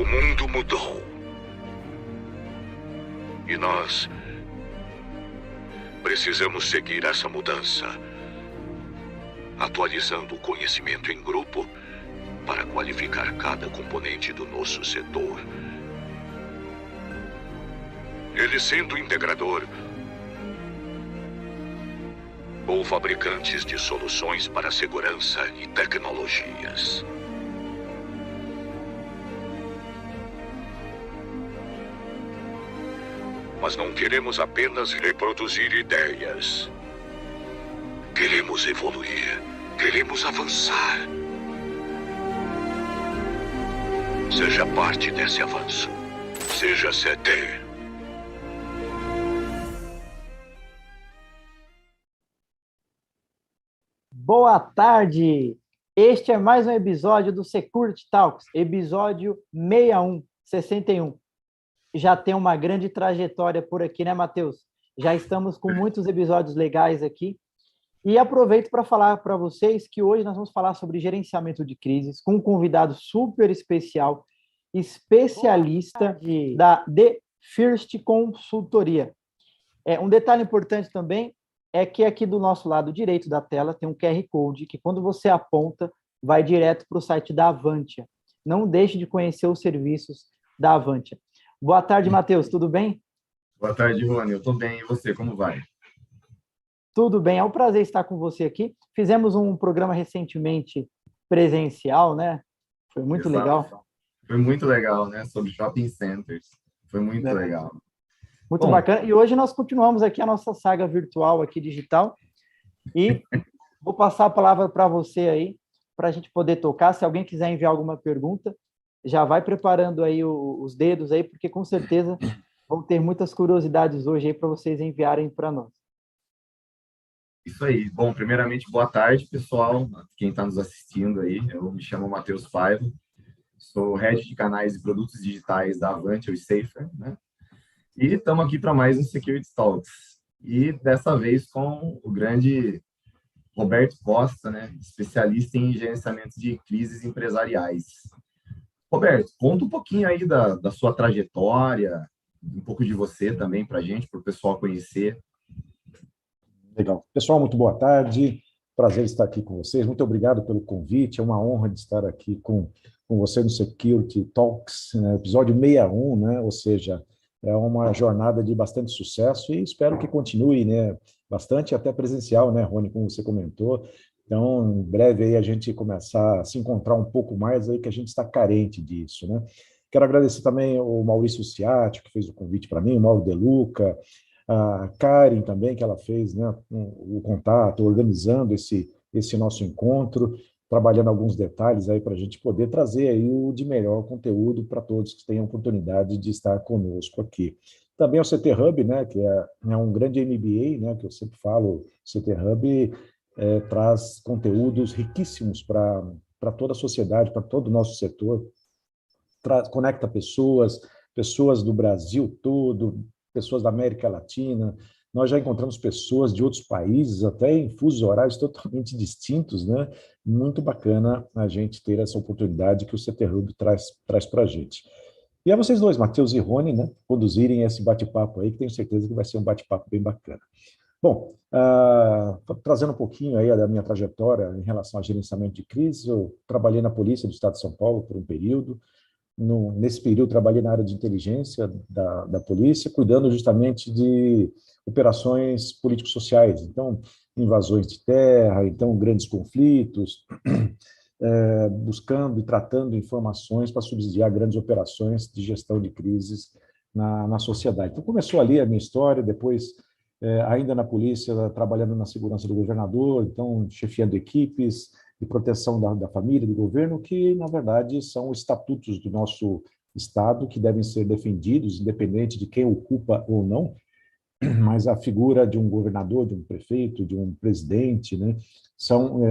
mundo mudou. E nós precisamos seguir essa mudança, atualizando o conhecimento em grupo para qualificar cada componente do nosso setor. Ele sendo integrador ou fabricantes de soluções para segurança e tecnologias. Mas não queremos apenas reproduzir ideias. Queremos evoluir. Queremos avançar. Seja parte desse avanço. Seja CT. Boa tarde! Este é mais um episódio do Security Talks, episódio 61. Já tem uma grande trajetória por aqui, né, Matheus? Já estamos com muitos episódios legais aqui. E aproveito para falar para vocês que hoje nós vamos falar sobre gerenciamento de crises com um convidado super especial, especialista da The First Consultoria. Um detalhe importante também é que aqui do nosso lado direito da tela tem um QR Code que, quando você aponta, vai direto para o site da Avantia. Não deixe de conhecer os serviços da Avantia. Boa tarde, Matheus, tudo bem? Boa tarde, Rony. Eu estou bem. E você, como vai? Tudo bem, é um prazer estar com você aqui. Fizemos um programa recentemente presencial, né? Foi muito legal. Foi muito legal, né? Sobre shopping centers. Foi muito legal. Muito bacana. E hoje nós continuamos aqui a nossa saga virtual aqui, digital. E vou passar a palavra para você aí, para a gente poder tocar. Se alguém quiser enviar alguma pergunta, já vai preparando aí os dedos aí, porque com certeza vão ter muitas curiosidades hoje aí para vocês enviarem para nós. Isso aí. Bom, primeiramente, boa tarde, pessoal. Quem está nos assistindo aí, eu me chamo Matheus Paiva, sou Head de Canais e Produtos Digitais da Avantia e Safer, né? E estamos aqui para mais um Security Talks. E dessa vez com o grande Roberto Costa, né? Especialista em gerenciamento de crises empresariais. Roberto, conta um pouquinho aí da sua trajetória, um pouco de você também para a gente, para o pessoal conhecer. Legal. Pessoal, muito boa tarde. Prazer estar aqui com vocês. Muito obrigado pelo convite. É uma honra de estar aqui com você no Security Talks, né? Episódio 61, né? Ou seja, é uma jornada de bastante sucesso e espero que continue, né? Bastante até presencial, né, Rony, como você comentou. Então, em breve aí a gente começar a se encontrar um pouco mais aí, que a gente está carente disso, né? Quero agradecer também o Maurício Ciatti, que fez o convite para mim, o Mauro De Luca, a Karen também, que ela fez, né, o contato, organizando esse nosso encontro, trabalhando alguns detalhes aí para a gente poder trazer aí o de melhor conteúdo para todos que tenham oportunidade de estar conosco aqui. Também o CT Hub, né, que é um grande MBA, né, que eu sempre falo, o CT Hub traz conteúdos riquíssimos para toda a sociedade, para todo o nosso setor, conecta pessoas do Brasil todo, pessoas da América Latina. Nós já encontramos pessoas de outros países, até em fusos horários totalmente distintos, né? Muito bacana a gente ter essa oportunidade que o CT Hub traz para a gente. E a vocês dois, Matheus e Rony, né, conduzirem esse bate-papo aí, que tenho certeza que vai ser um bate-papo bem bacana. Bom, trazendo um pouquinho aí da minha trajetória em relação ao gerenciamento de crise, eu trabalhei na Polícia do Estado de São Paulo por um período. Nesse período, trabalhei na área de inteligência da polícia, cuidando justamente de operações político-sociais, então, invasões de terra, então, grandes conflitos, buscando e tratando informações para subsidiar grandes operações de gestão de crises na sociedade. Então, começou ali a minha história, depois, ainda na polícia, trabalhando na segurança do governador, então, chefiando equipes de proteção da família, do governo, que, na verdade, são estatutos do nosso Estado que devem ser defendidos, independente de quem ocupa ou não, mas a figura de um governador, de um prefeito, de um presidente, né, são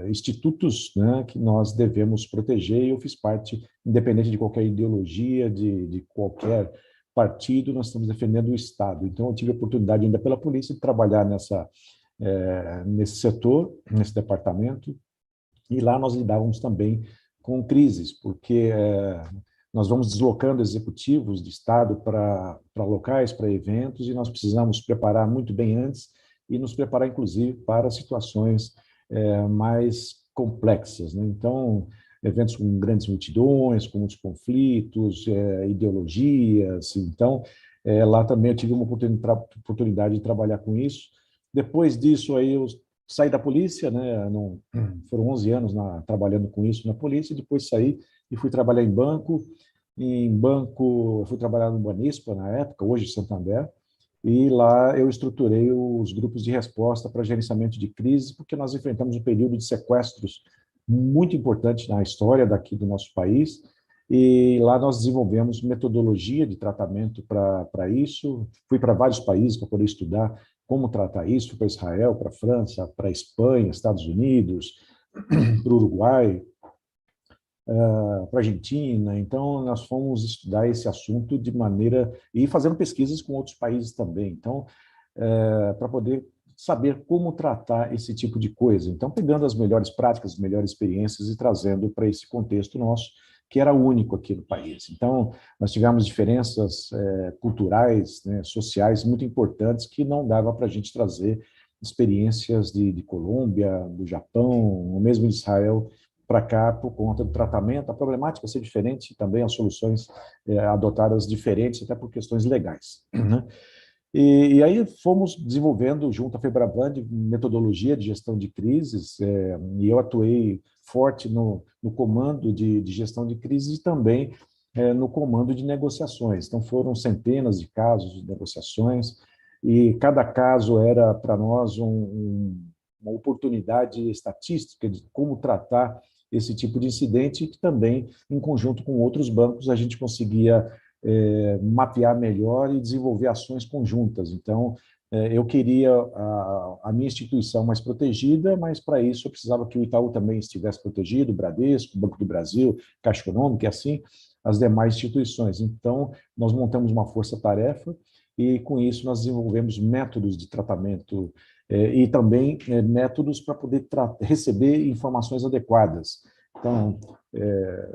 institutos, né, que nós devemos proteger, e eu fiz parte, independente de qualquer ideologia, de qualquer partido, nós estamos defendendo o Estado. Então, eu tive a oportunidade, ainda pela polícia, de trabalhar nesse setor, nesse departamento, e lá nós lidávamos também com crises, porque nós vamos deslocando executivos de Estado para locais, para eventos, e nós precisamos preparar muito bem antes e nos preparar, inclusive, para situações mais complexas, né? Então, eventos com grandes multidões, com muitos conflitos, ideologias. Então, lá também eu tive uma oportunidade de trabalhar com isso. Depois disso, aí eu saí da polícia, né? Não, foram 11 anos trabalhando com isso na polícia, depois saí e fui trabalhar em banco. Em banco, eu fui trabalhar no Banespa, na época, hoje Santander, e lá eu estruturei os grupos de resposta para gerenciamento de crise, porque nós enfrentamos um período de sequestros muito importante na história daqui do nosso país, e lá nós desenvolvemos metodologia de tratamento para isso. Fui para vários países para poder estudar como tratar isso. Fui para Israel, para a França, para a Espanha, Estados Unidos, para o Uruguai, para a Argentina. Então, nós fomos estudar esse assunto de maneira... e fazendo pesquisas com outros países também. Então, para poder saber como tratar esse tipo de coisa. Então, pegando as melhores práticas, as melhores experiências e trazendo para esse contexto nosso, que era único aqui no país. Então, nós tivemos diferenças culturais, né, sociais muito importantes, que não dava para a gente trazer experiências de Colômbia, do Japão, ou mesmo de Israel, para cá, por conta do tratamento. A problemática ser diferente, também as soluções adotadas diferentes, até por questões legais, né? E aí fomos desenvolvendo, junto à Febraban, metodologia de gestão de crises, e eu atuei forte no comando de gestão de crises e também no comando de negociações. Então, foram centenas de casos de negociações, e cada caso era, para nós, uma oportunidade estatística de como tratar esse tipo de incidente, que também, em conjunto com outros bancos, a gente conseguia mapear melhor e desenvolver ações conjuntas. Então, eu queria a minha instituição mais protegida, mas para isso eu precisava que o Itaú também estivesse protegido, o Bradesco, o Banco do Brasil, Caixa Econômica e assim as demais instituições. Então, nós montamos uma força-tarefa e, com isso, nós desenvolvemos métodos de tratamento e também métodos para poder receber informações adequadas. Então,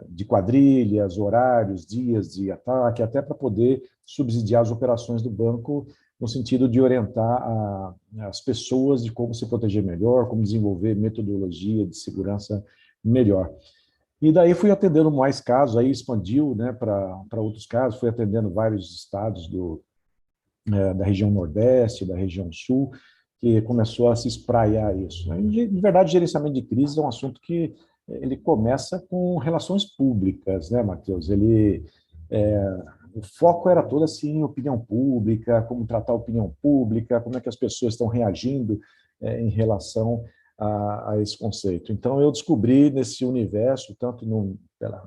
de quadrilhas, horários, dias de ataque, até para poder subsidiar as operações do banco, no sentido de orientar as pessoas de como se proteger melhor, como desenvolver metodologia de segurança melhor. E daí fui atendendo mais casos, aí expandiu, né, para outros casos, fui atendendo vários estados da região Nordeste, da região Sul, que começou a se espraiar isso. De verdade, gerenciamento de crise é um assunto que ele começa com relações públicas, né, Matheus? O foco era todo assim, em opinião pública, como tratar a opinião pública, como é que as pessoas estão reagindo em relação a esse conceito. Então, eu descobri nesse universo, tanto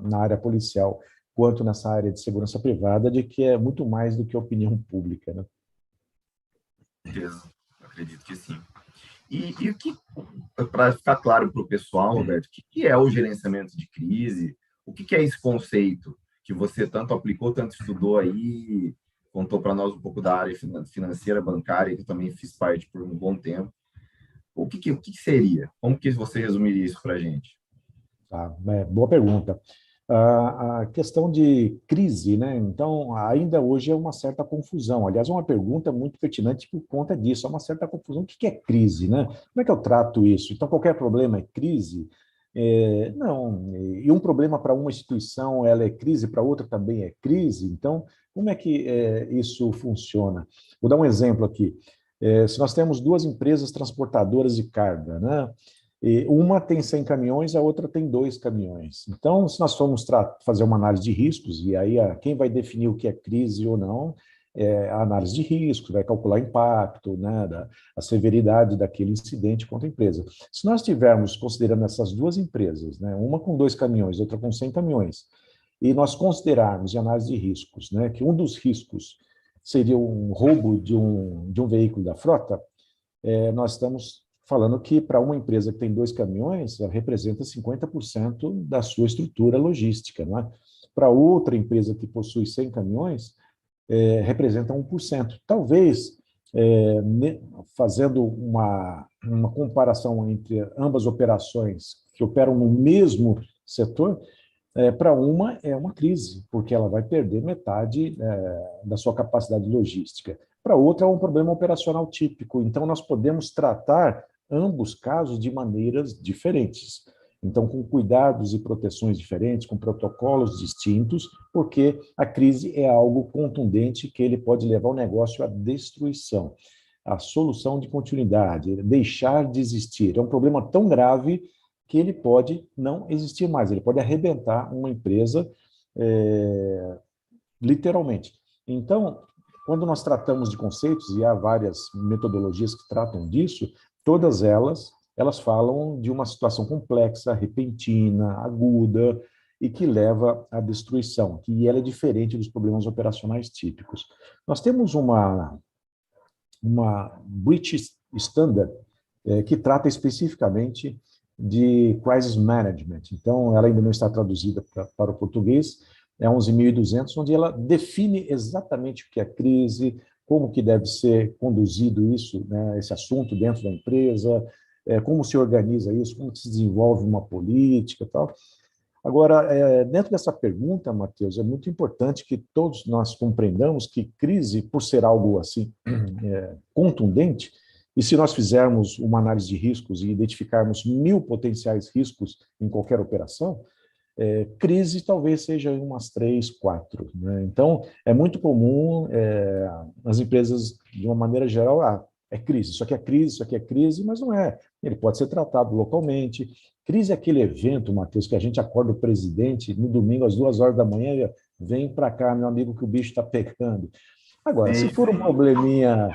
na área policial quanto nessa área de segurança privada, de que é muito mais do que opinião pública, né? Certeza, acredito que sim. E o que, para ficar claro para o pessoal, Roberto, o que é o gerenciamento de crise? O que é esse conceito que você tanto aplicou, tanto estudou aí, contou para nós um pouco da área financeira, bancária, que eu também fiz parte por um bom tempo. O que seria? Como que você resumiria isso para a gente? Boa pergunta. A questão de crise, né? Então, ainda hoje é uma certa confusão. Aliás, é uma pergunta muito pertinente por conta disso. É uma certa confusão. O que é crise, né? Como é que eu trato isso? Então, qualquer problema é crise? Não. E um problema para uma instituição, ela é crise, para outra também é crise. Então, como é que isso funciona? Vou dar um exemplo aqui. Se nós temos duas empresas transportadoras de carga, né? E uma tem 100 caminhões, a outra tem 2 caminhões. Então, se nós formos fazer uma análise de riscos, e aí quem vai definir o que é crise ou não é a análise de riscos, vai calcular impacto, né, a severidade daquele incidente contra a empresa. Se nós estivermos considerando essas duas empresas, né, uma com 2 caminhões, outra com 100 caminhões, e nós considerarmos em análise de riscos, né, que um dos riscos seria um roubo de um veículo da frota, nós estamos falando que para uma empresa que tem 2 caminhões, ela representa 50% da sua estrutura logística, não é? Para outra empresa que possui 100 caminhões, representa 1%. Talvez, fazendo uma comparação entre ambas operações que operam no mesmo setor, Para uma é uma crise, porque ela vai perder metade da sua capacidade logística. Para outra é um problema operacional típico, então nós podemos tratar ambos casos de maneiras diferentes. Então, com cuidados e proteções diferentes, com protocolos distintos, porque a crise é algo contundente que ele pode levar o negócio à destruição. A solução de continuidade, deixar de existir, é um problema tão grave que ele pode não existir mais, ele pode arrebentar uma empresa literalmente. Então, quando nós tratamos de conceitos, e há várias metodologias que tratam disso, todas elas falam de uma situação complexa, repentina, aguda, e que leva à destruição, que ela é diferente dos problemas operacionais típicos. Nós temos uma British Standard que trata especificamente de crisis management. Então, ela ainda não está traduzida para o português, é 11.200, onde ela define exatamente o que é crise, como que deve ser conduzido isso, né, esse assunto dentro da empresa, como se organiza isso, como se desenvolve uma política e tal. Agora, dentro dessa pergunta, Matheus, é muito importante que todos nós compreendamos que crise, por ser algo assim contundente, e se nós fizermos uma análise de riscos e identificarmos 1.000 potenciais riscos em qualquer operação, crise talvez seja umas 3, 4. Né? Então, é muito comum as empresas, de uma maneira geral, é crise, isso aqui é crise, isso aqui é crise, mas não é. Ele pode ser tratado localmente. Crise é aquele evento, Matheus, que a gente acorda o presidente no domingo às 2 horas da manhã, vem para cá, meu amigo, que o bicho está pegando. Agora, se for um probleminha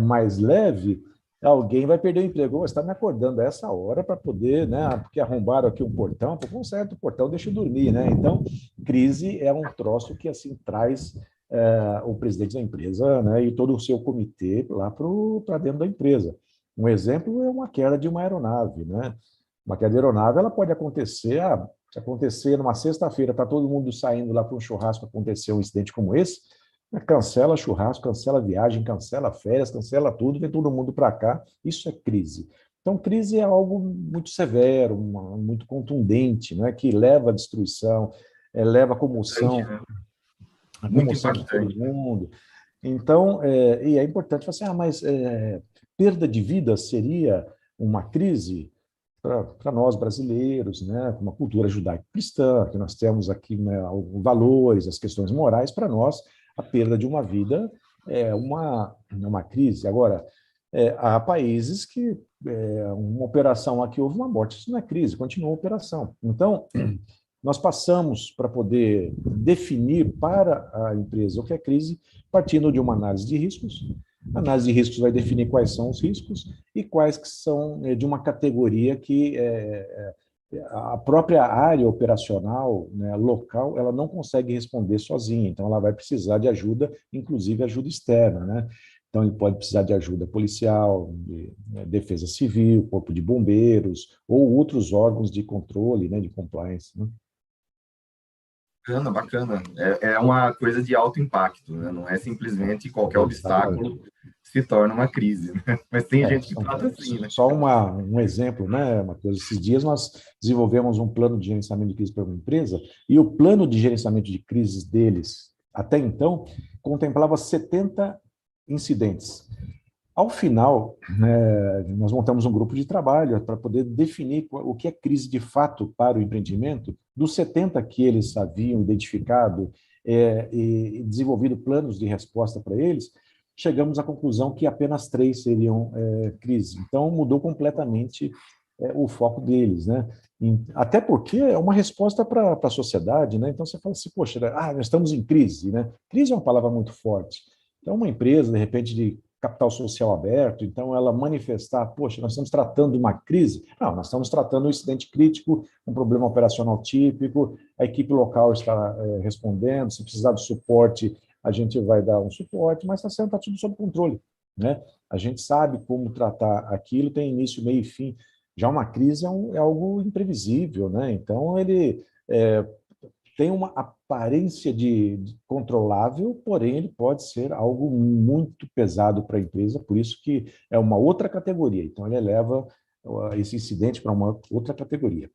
mais leve, alguém vai perder o emprego. Você está me acordando a essa hora para poder, né? Porque arrombaram aqui um portão, conserta o portão, deixa eu dormir, né? Então, crise é um troço que assim traz o presidente da empresa, né, e todo o seu comitê lá para dentro da empresa. Um exemplo é uma queda de uma aeronave, né? Uma queda de aeronave, ela pode acontecer, se acontecer numa sexta-feira, está todo mundo saindo lá para um churrasco, acontecer um incidente como esse, cancela churrasco, cancela viagem, cancela férias, cancela tudo, vem todo mundo para cá. Isso é crise. Então, crise é algo muito severo, muito contundente, né, que leva à destruição, leva à comoção, a comoção de todo mundo. Então, e é importante falar assim, mas perda de vida seria uma crise para nós brasileiros, né, com uma cultura judaico-cristã, que nós temos aqui, né, valores, as questões morais, para nós, a perda de uma vida é uma crise. Agora, há países que uma operação aqui houve uma morte, isso não é crise, continua a operação. Então, nós passamos para poder definir para a empresa o que é crise, partindo de uma análise de riscos. A análise de riscos vai definir quais são os riscos e quais que são de uma categoria que a própria área operacional, né, local, ela não consegue responder sozinha, então ela vai precisar de ajuda, inclusive ajuda externa, né? Então ele pode precisar de ajuda policial, de defesa civil, corpo de bombeiros ou outros órgãos de controle, né, de compliance, né? Bacana. É uma coisa de alto impacto, né? Não é simplesmente qualquer obstáculo se torna uma crise, né? Mas tem gente que trata assim, né? Só um exemplo, né, Matheus? Esses dias nós desenvolvemos um plano de gerenciamento de crise para uma empresa e o plano de gerenciamento de crises deles, até então, contemplava 70 incidentes. Ao final, nós montamos um grupo de trabalho para poder definir o que é crise de fato para o empreendimento. Dos 70 que eles haviam identificado e desenvolvido planos de resposta para eles, chegamos à conclusão que apenas 3 seriam crise. Então, mudou completamente o foco deles, né? Até porque é uma resposta para a sociedade, né? Então, você fala assim, poxa, nós estamos em crise, né? Crise é uma palavra muito forte. Então, uma empresa, de repente, de capital social aberto, então ela manifestar, poxa, nós estamos tratando de uma crise. Não, nós estamos tratando um incidente crítico, um problema operacional típico, a equipe local está respondendo, se precisar de suporte, a gente vai dar um suporte, mas está tudo sob controle, né? A gente sabe como tratar aquilo, tem início, meio e fim. Já uma crise é algo imprevisível, né? Então, ele tem uma aparência de controlável, porém ele pode ser algo muito pesado para a empresa, por isso que é uma outra categoria. Então, ele eleva esse incidente para uma outra categoria.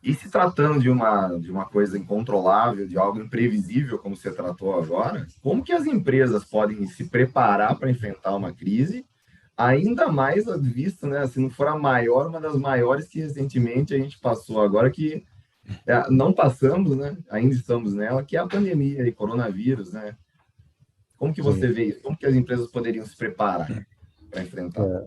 E se tratando de uma coisa incontrolável, de algo imprevisível, como você tratou agora, como que as empresas podem se preparar para enfrentar uma crise, ainda mais visto, né, se não for a maior, uma das maiores que recentemente a gente passou agora, que não passamos, né, ainda estamos nela, que é a pandemia e coronavírus, né? Como que você Sim. vê isso? Como que as empresas poderiam se preparar para enfrentar?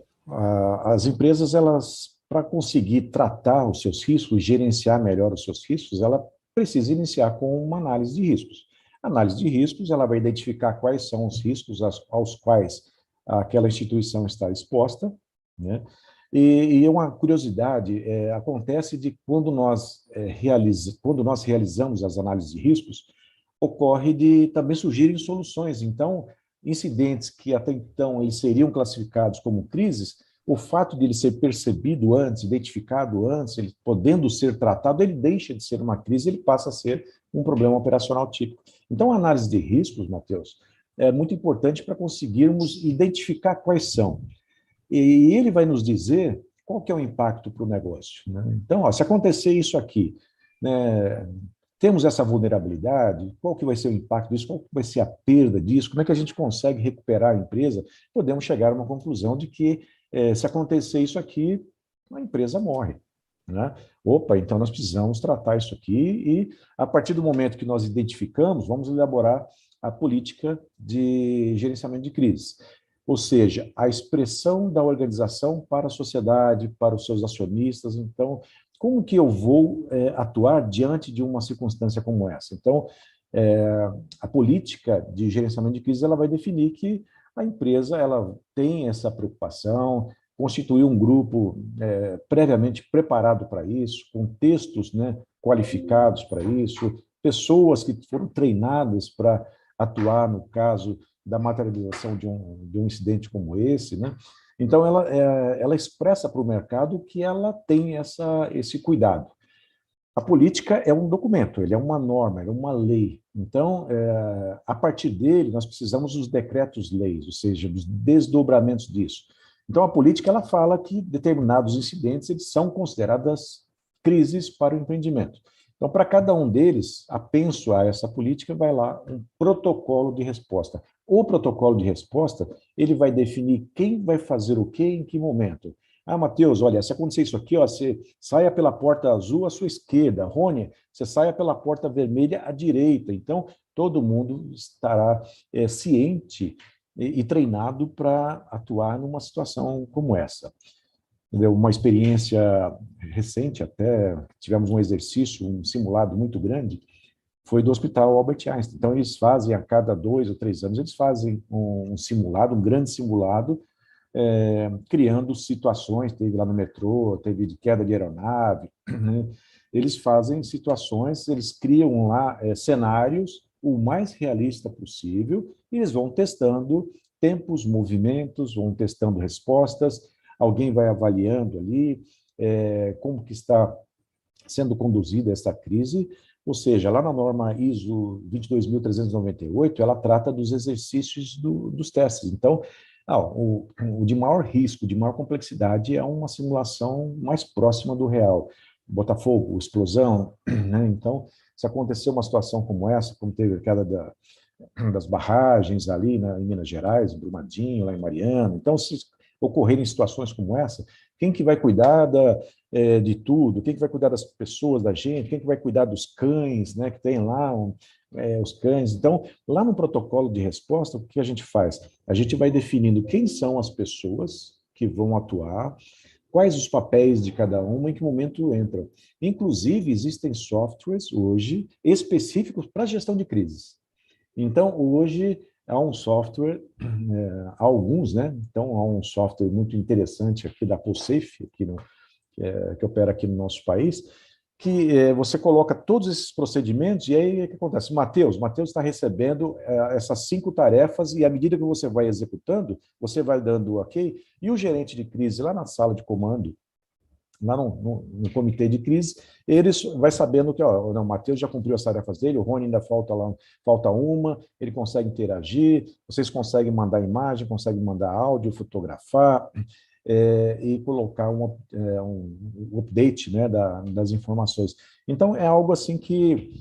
As empresas, elas, para conseguir tratar os seus riscos, gerenciar melhor os seus riscos, ela precisa iniciar com uma análise de riscos. A análise de riscos, ela vai identificar quais são os riscos aos quais aquela instituição está exposta, né? E uma curiosidade acontece de quando nós realizamos as análises de riscos, ocorre de também surgirem soluções. Então, incidentes que até então eles seriam classificados como crises, o fato de ele ser percebido antes, identificado antes, ele podendo ser tratado, ele deixa de ser uma crise, ele passa a ser um problema operacional típico. Então, a análise de riscos, Matheus, é muito importante para conseguirmos identificar quais são. E ele vai nos dizer qual que é o impacto para o negócio, né? Então, se acontecer isso aqui, né, temos essa vulnerabilidade, qual que vai ser o impacto disso, qual que vai ser a perda disso, como é que a gente consegue recuperar a empresa, podemos chegar a uma conclusão de que, se acontecer isso aqui, a empresa morre, né? Opa, então nós precisamos tratar isso aqui e, a partir do momento que nós identificamos, vamos elaborar a política de gerenciamento de crise. Ou seja, a expressão da organização para a sociedade, para os seus acionistas. Então, como que eu vou atuar diante de uma circunstância como essa? Então, a política de gerenciamento de crise, ela vai definir que a empresa ela tem essa preocupação, constituir um grupo previamente preparado para isso, com textos, né, qualificados para isso, pessoas que foram treinadas para atuar no caso da materialização de um incidente como esse, né? Então, ela expressa para o mercado que ela tem esse cuidado. A política é um documento, ele é uma norma, ele é uma lei. Então, a partir dele, nós precisamos dos decretos-leis, ou seja, dos desdobramentos disso. Então, a política ela fala que determinados incidentes eles são consideradas crises para o empreendimento. Então, para cada um deles, apenso a essa política, vai lá um protocolo de resposta. O protocolo de resposta, ele vai definir quem vai fazer o quê em que momento. Ah, Matheus, olha, se acontecer isso aqui, ó, você saia pela porta azul à sua esquerda. Rony, você saia pela porta vermelha à direita. Então, todo mundo estará ciente e treinado para atuar numa situação como essa. Uma experiência recente, até tivemos um exercício, um simulado muito grande, foi do Hospital Albert Einstein. Então, eles fazem, a cada 2 ou 3 anos, eles fazem um simulado, um grande simulado, criando situações, teve lá no metrô, teve de queda de aeronave, né? Eles fazem situações, eles criam lá cenários o mais realista possível, e eles vão testando tempos, movimentos, vão testando respostas, alguém vai avaliando ali como que está sendo conduzida essa crise, ou seja, lá na norma ISO 22398, ela trata dos exercícios dos testes. Então, o de maior risco, de maior complexidade, é uma simulação mais próxima do real. Botafogo, explosão, né? Então, se acontecer uma situação como essa, como teve a queda das barragens ali em Minas Gerais, em Brumadinho, lá em Mariana, então, se ocorrerem situações como essa, quem que vai cuidar de tudo? Quem que vai cuidar das pessoas, da gente? Quem que vai cuidar dos cães, né, que tem lá os cães? Então, lá no protocolo de resposta, o que a gente faz? A gente vai definindo quem são as pessoas que vão atuar, quais os papéis de cada uma, em que momento entram. Inclusive, existem softwares hoje específicos para gestão de crises. Então, hoje, há um software, há alguns, né? Então, há um software muito interessante aqui da PulseSafe, que opera aqui no nosso país, que você coloca todos esses procedimentos e aí o que acontece? Matheus está recebendo essas 5 tarefas e à medida que você vai executando, você vai dando ok, e o gerente de crise lá na sala de comando, lá no comitê de crise, eles vai sabendo que o Matheus já cumpriu as tarefas dele, o Rony ainda falta uma, ele consegue interagir, vocês conseguem mandar imagem, conseguem mandar áudio, fotografar, e colocar um update, né, das informações. Então, é algo assim que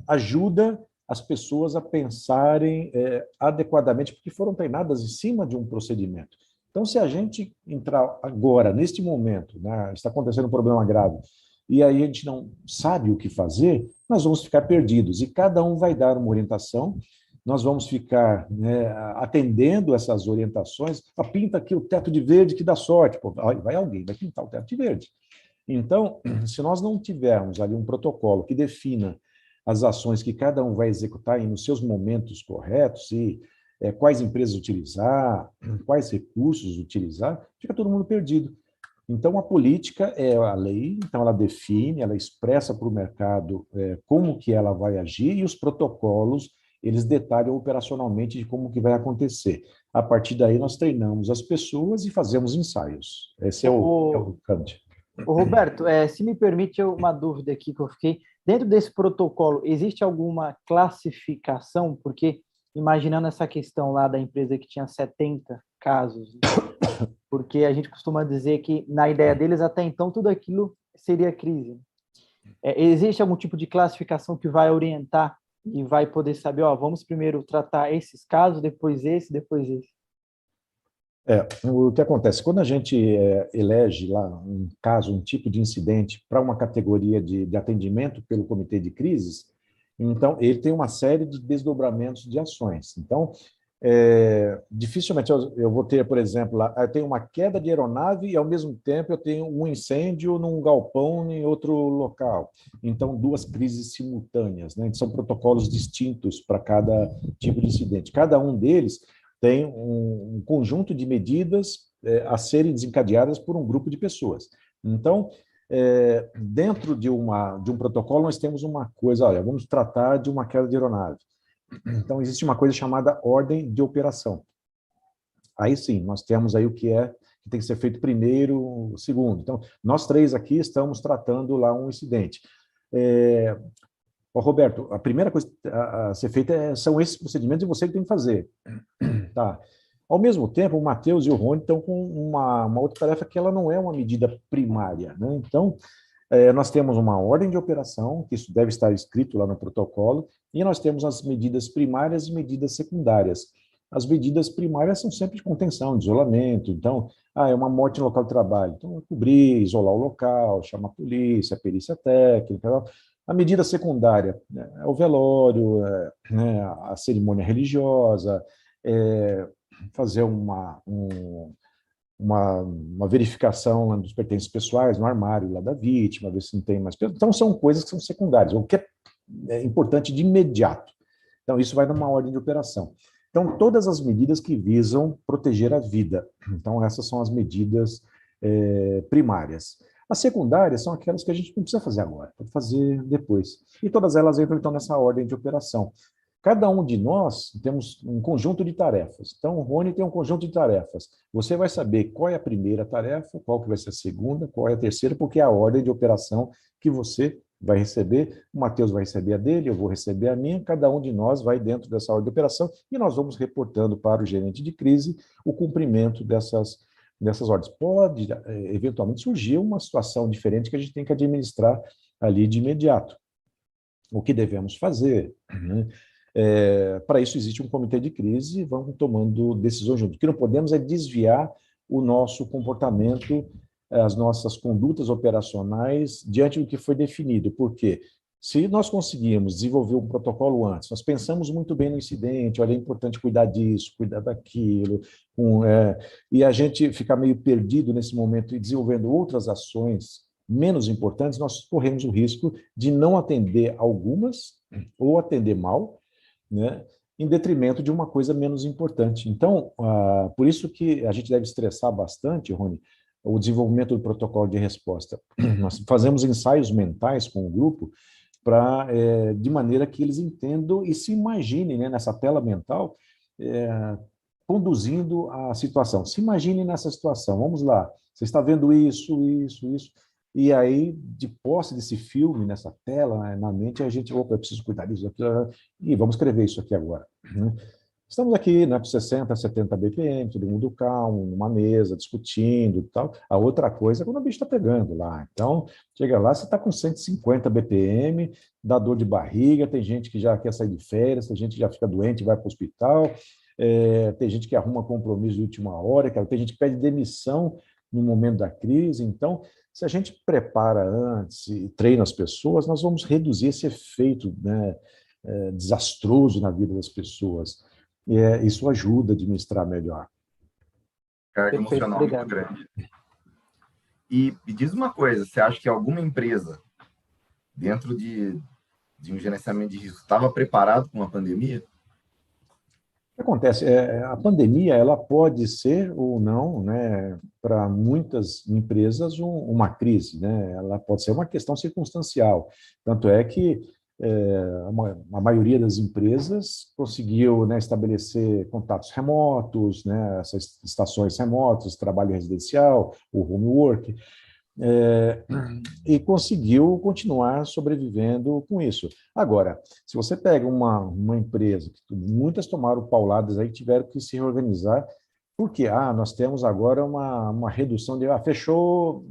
ajuda as pessoas a pensarem adequadamente, porque foram treinadas em cima de um procedimento. Então, se a gente entrar agora, neste momento, né, está acontecendo um problema grave, e aí a gente não sabe o que fazer, nós vamos ficar perdidos. E cada um vai dar uma orientação, nós vamos ficar, né, atendendo essas orientações. Pinta aqui o teto de verde que dá sorte. Pô, vai alguém, vai pintar o teto de verde. Então, se nós não tivermos ali um protocolo que defina as ações que cada um vai executar nos seus momentos corretos e quais empresas utilizar, quais recursos utilizar, fica todo mundo perdido. Então, a política é a lei, então ela define, ela expressa para o mercado como que ela vai agir, e os protocolos, eles detalham operacionalmente de como que vai acontecer. A partir daí, nós treinamos as pessoas e fazemos ensaios. Esse é o CAMD. Roberto, se me permite uma dúvida aqui que eu fiquei. Dentro desse protocolo, existe alguma classificação? Porque, imaginando essa questão lá da empresa que tinha 70 casos, porque a gente costuma dizer que, na ideia deles, até então, tudo aquilo seria crise. Existe algum tipo de classificação que vai orientar e vai poder saber, vamos primeiro tratar esses casos, depois esse, depois esse? O que acontece? Quando a gente elege lá um caso, um tipo de incidente para uma categoria de atendimento pelo comitê de crises, então ele tem uma série de desdobramentos de ações. Então, dificilmente eu vou ter, por exemplo, lá, eu tenho uma queda de aeronave e, ao mesmo tempo, eu tenho um incêndio num galpão em outro local. Então, duas crises simultâneas, né? São protocolos distintos para cada tipo de incidente. Cada um deles tem um conjunto de medidas a serem desencadeadas por um grupo de pessoas. Então, dentro de um protocolo, nós temos uma coisa, olha, vamos tratar de uma queda de aeronave. Então, existe uma coisa chamada ordem de operação. Aí sim, nós temos aí o que tem que ser feito primeiro, segundo. Então, nós três aqui estamos tratando lá um incidente. Roberto, a primeira coisa a ser feita são esses procedimentos e você que tem que fazer. Tá. Ao mesmo tempo, o Matheus e o Rony estão com uma outra tarefa que ela não é uma medida primária, né? Então, nós temos uma ordem de operação, que isso deve estar escrito lá no protocolo, e nós temos as medidas primárias e medidas secundárias. As medidas primárias são sempre de contenção, de isolamento. Então, é uma morte no local de trabalho. Então, cobrir, isolar o local, chamar a polícia, a perícia técnica. A medida secundária é o velório, a cerimônia religiosa, fazer uma verificação dos pertences pessoais no armário lá da vítima, ver se não tem mais... Então, são coisas que são secundárias, o que é importante de imediato. Então, isso vai numa ordem de operação. Então, todas as medidas que visam proteger a vida. Então, essas são as medidas primárias. As secundárias são aquelas que a gente não precisa fazer agora, pode fazer depois. E todas elas entram, então, nessa ordem de operação. Cada um de nós temos um conjunto de tarefas. Então, o Rony tem um conjunto de tarefas. Você vai saber qual é a primeira tarefa, qual que vai ser a segunda, qual é a terceira, porque é a ordem de operação que você vai receber. O Matheus vai receber a dele, eu vou receber a minha. Cada um de nós vai dentro dessa ordem de operação e nós vamos reportando para o gerente de crise o cumprimento dessas ordens. Pode, eventualmente, surgir uma situação diferente que a gente tem que administrar ali de imediato. O que devemos fazer, né? Para isso existe um comitê de crise e vamos tomando decisões juntos. O que não podemos é desviar o nosso comportamento, as nossas condutas operacionais diante do que foi definido. Por quê? Se nós conseguirmos desenvolver um protocolo antes, nós pensamos muito bem no incidente, olha, é importante cuidar disso, cuidar daquilo, e a gente ficar meio perdido nesse momento e desenvolvendo outras ações menos importantes, nós corremos o risco de não atender algumas ou atender mal, né, em detrimento de uma coisa menos importante. Então, por isso que a gente deve estressar bastante, Rony, o desenvolvimento do protocolo de resposta. Nós fazemos ensaios mentais com o grupo de maneira que eles entendam e se imaginem, né, nessa tela mental, conduzindo a situação. Se imagine nessa situação. Vamos lá. Você está vendo isso. E aí, de posse desse filme, nessa tela, na mente, a gente, eu preciso cuidar disso, e vamos escrever isso aqui agora. Né? Estamos aqui, né, com 60, 70 BPM, todo mundo calmo, numa mesa, discutindo e tal. A outra coisa é quando o bicho está pegando lá. Então, chega lá, você está com 150 BPM, dá dor de barriga, tem gente que já quer sair de férias, tem gente que já fica doente e vai para o hospital, tem gente que arruma compromisso de última hora, cara, tem gente que pede demissão no momento da crise. Então, se a gente prepara antes e treina as pessoas, nós vamos reduzir esse efeito, né, desastroso na vida das pessoas. Isso ajuda a administrar melhor. Carga Perfeito, emocional muito obrigado. grande. E diz uma coisa, você acha que alguma empresa, dentro de um gerenciamento de risco, estava preparado com uma pandemia? O que acontece? A pandemia ela pode ser ou não, né, para muitas empresas, uma crise, né? Ela pode ser uma questão circunstancial. Tanto é que a maioria das empresas conseguiu, né, estabelecer contatos remotos, né, essas estações remotas, trabalho residencial, o home work, e conseguiu continuar sobrevivendo com isso. Agora, se você pega uma empresa, que muitas tomaram pauladas aí, tiveram que se reorganizar, porque nós temos agora uma redução de... fechou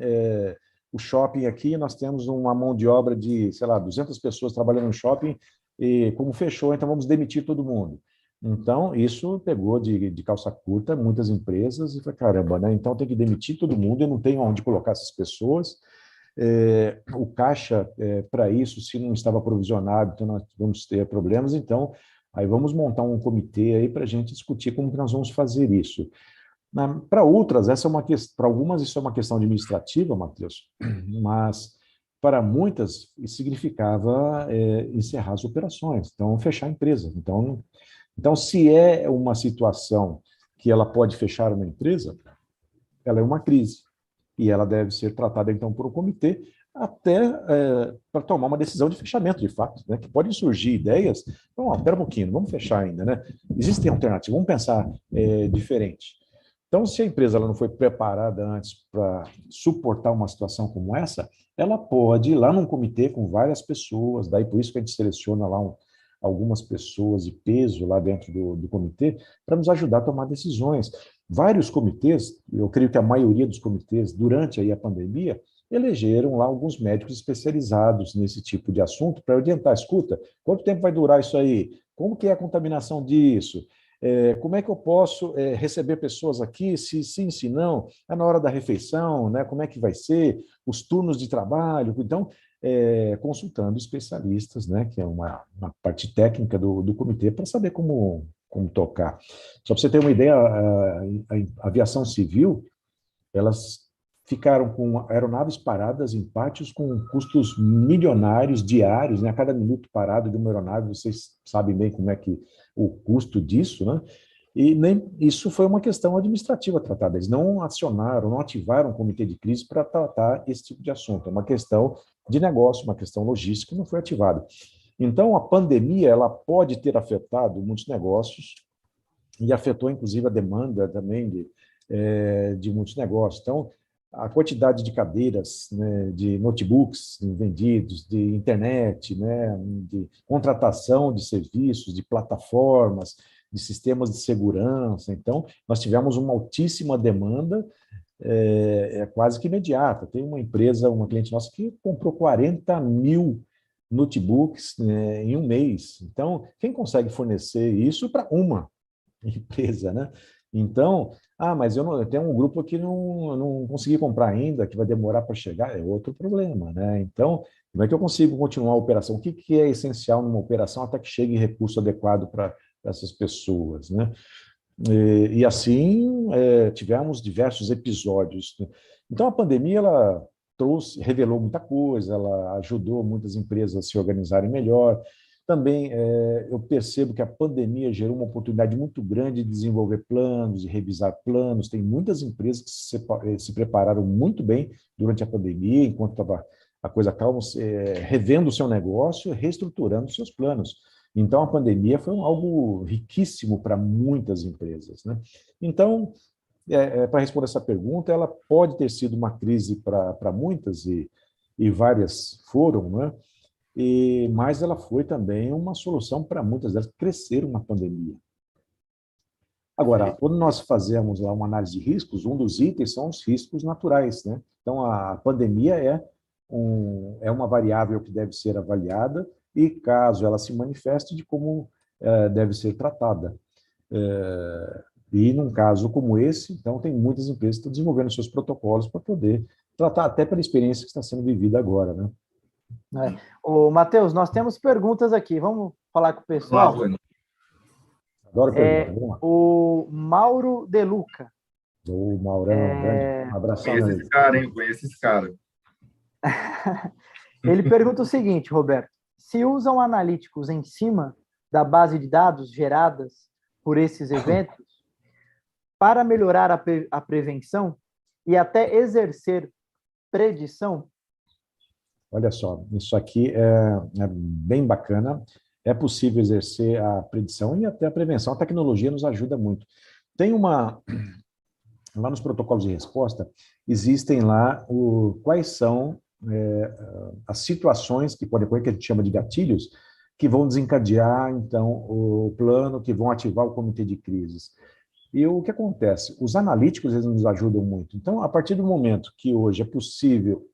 o shopping aqui, nós temos uma mão de obra de, sei lá, 200 pessoas trabalhando no shopping, e como fechou, então vamos demitir todo mundo. Então, isso pegou de calça curta muitas empresas e falei, caramba, né? Então tem que demitir todo mundo, eu não tenho onde colocar essas pessoas. O caixa, para isso, se não estava provisionado, então nós vamos ter problemas. Então, aí vamos montar um comitê aí para a gente discutir como que nós vamos fazer isso. Para outras, para algumas isso é uma questão administrativa, Matheus, mas para muitas isso significava encerrar as operações, então fechar a empresa. Então, se é uma situação que ela pode fechar uma empresa, ela é uma crise e ela deve ser tratada então por um comitê até para tomar uma decisão de fechamento, de fato, né? Que podem surgir ideias. Então, espera um pouquinho, vamos fechar ainda, né? Existem alternativas, vamos pensar diferente. Então, se a empresa ela não foi preparada antes para suportar uma situação como essa, ela pode ir lá num comitê com várias pessoas, daí por isso que a gente seleciona lá algumas pessoas de peso lá dentro do comitê, para nos ajudar a tomar decisões. Vários comitês, eu creio que a maioria dos comitês, durante aí a pandemia, elegeram lá alguns médicos especializados nesse tipo de assunto para orientar, escuta, quanto tempo vai durar isso aí? Como que é a contaminação disso? Como é que eu posso receber pessoas aqui, se sim, se não, na hora da refeição, né? Como é que vai ser, os turnos de trabalho, então, consultando especialistas, né? Que é uma parte técnica do comitê, para saber como tocar. Só para você ter uma ideia, a aviação civil, elas ficaram com aeronaves paradas em pátios com custos milionários diários, né? A cada minuto parado de uma aeronave, vocês sabem bem como é que o custo disso, né? E nem isso foi uma questão administrativa tratada. Eles não acionaram, não ativaram um comitê de crise para tratar esse tipo de assunto. É uma questão de negócio, uma questão logística que não foi ativada. Então, a pandemia ela pode ter afetado muitos negócios e afetou, inclusive, a demanda também de muitos negócios. Então, a quantidade de cadeiras, né, de notebooks vendidos, de internet, né, de contratação de serviços, de plataformas, de sistemas de segurança. Então, nós tivemos uma altíssima demanda, quase que imediata. Tem uma empresa, uma cliente nossa, que comprou 40 mil notebooks, né, em um mês. Então, quem consegue fornecer isso para uma empresa, né? Então, mas eu tenho um grupo que não consegui comprar ainda, que vai demorar para chegar, é outro problema, né? Então, como é que eu consigo continuar a operação? O que é essencial numa operação até que chegue recurso adequado para essas pessoas, né? E assim, tivemos diversos episódios, né? Então, a pandemia, ela revelou muita coisa, ela ajudou muitas empresas a se organizarem melhor. Também eu percebo que a pandemia gerou uma oportunidade muito grande de desenvolver planos, de revisar planos. Tem muitas empresas que se prepararam muito bem durante a pandemia, enquanto estava a coisa calma, revendo o seu negócio, reestruturando os seus planos. Então, a pandemia foi algo riquíssimo para muitas empresas, né? Então, para responder essa pergunta, ela pode ter sido uma crise para muitas, e várias foram, né? Mas ela foi também uma solução para muitas delas que cresceram na pandemia. Agora, quando nós fazemos lá uma análise de riscos, um dos itens são os riscos naturais, né? Então, a pandemia é uma variável que deve ser avaliada e, caso ela se manifeste, de como deve ser tratada. E, num caso como esse, então, tem muitas empresas que estão desenvolvendo seus protocolos para poder tratar até pela experiência que está sendo vivida agora, né? Ô, Matheus, nós temos perguntas aqui. Vamos falar com o pessoal? Adoro perguntar. Vamos lá. O Mauro De Luca. O Maurão, grande. Um abração. Conheço esse cara, hein? Conheço esse cara. Ele pergunta o seguinte, Roberto: se usam analíticos em cima da base de dados geradas por esses eventos para melhorar a prevenção e até exercer predição? Olha só, isso aqui é bem bacana. É possível exercer a predição e até a prevenção. A tecnologia nos ajuda muito. Tem lá nos protocolos de resposta, existem lá quais são as situações que podem ocorrer, que a gente chama de gatilhos, que vão desencadear, então, o plano, que vão ativar o comitê de crises. E o que acontece? Os analíticos, eles nos ajudam muito. Então, a partir do momento que hoje é possível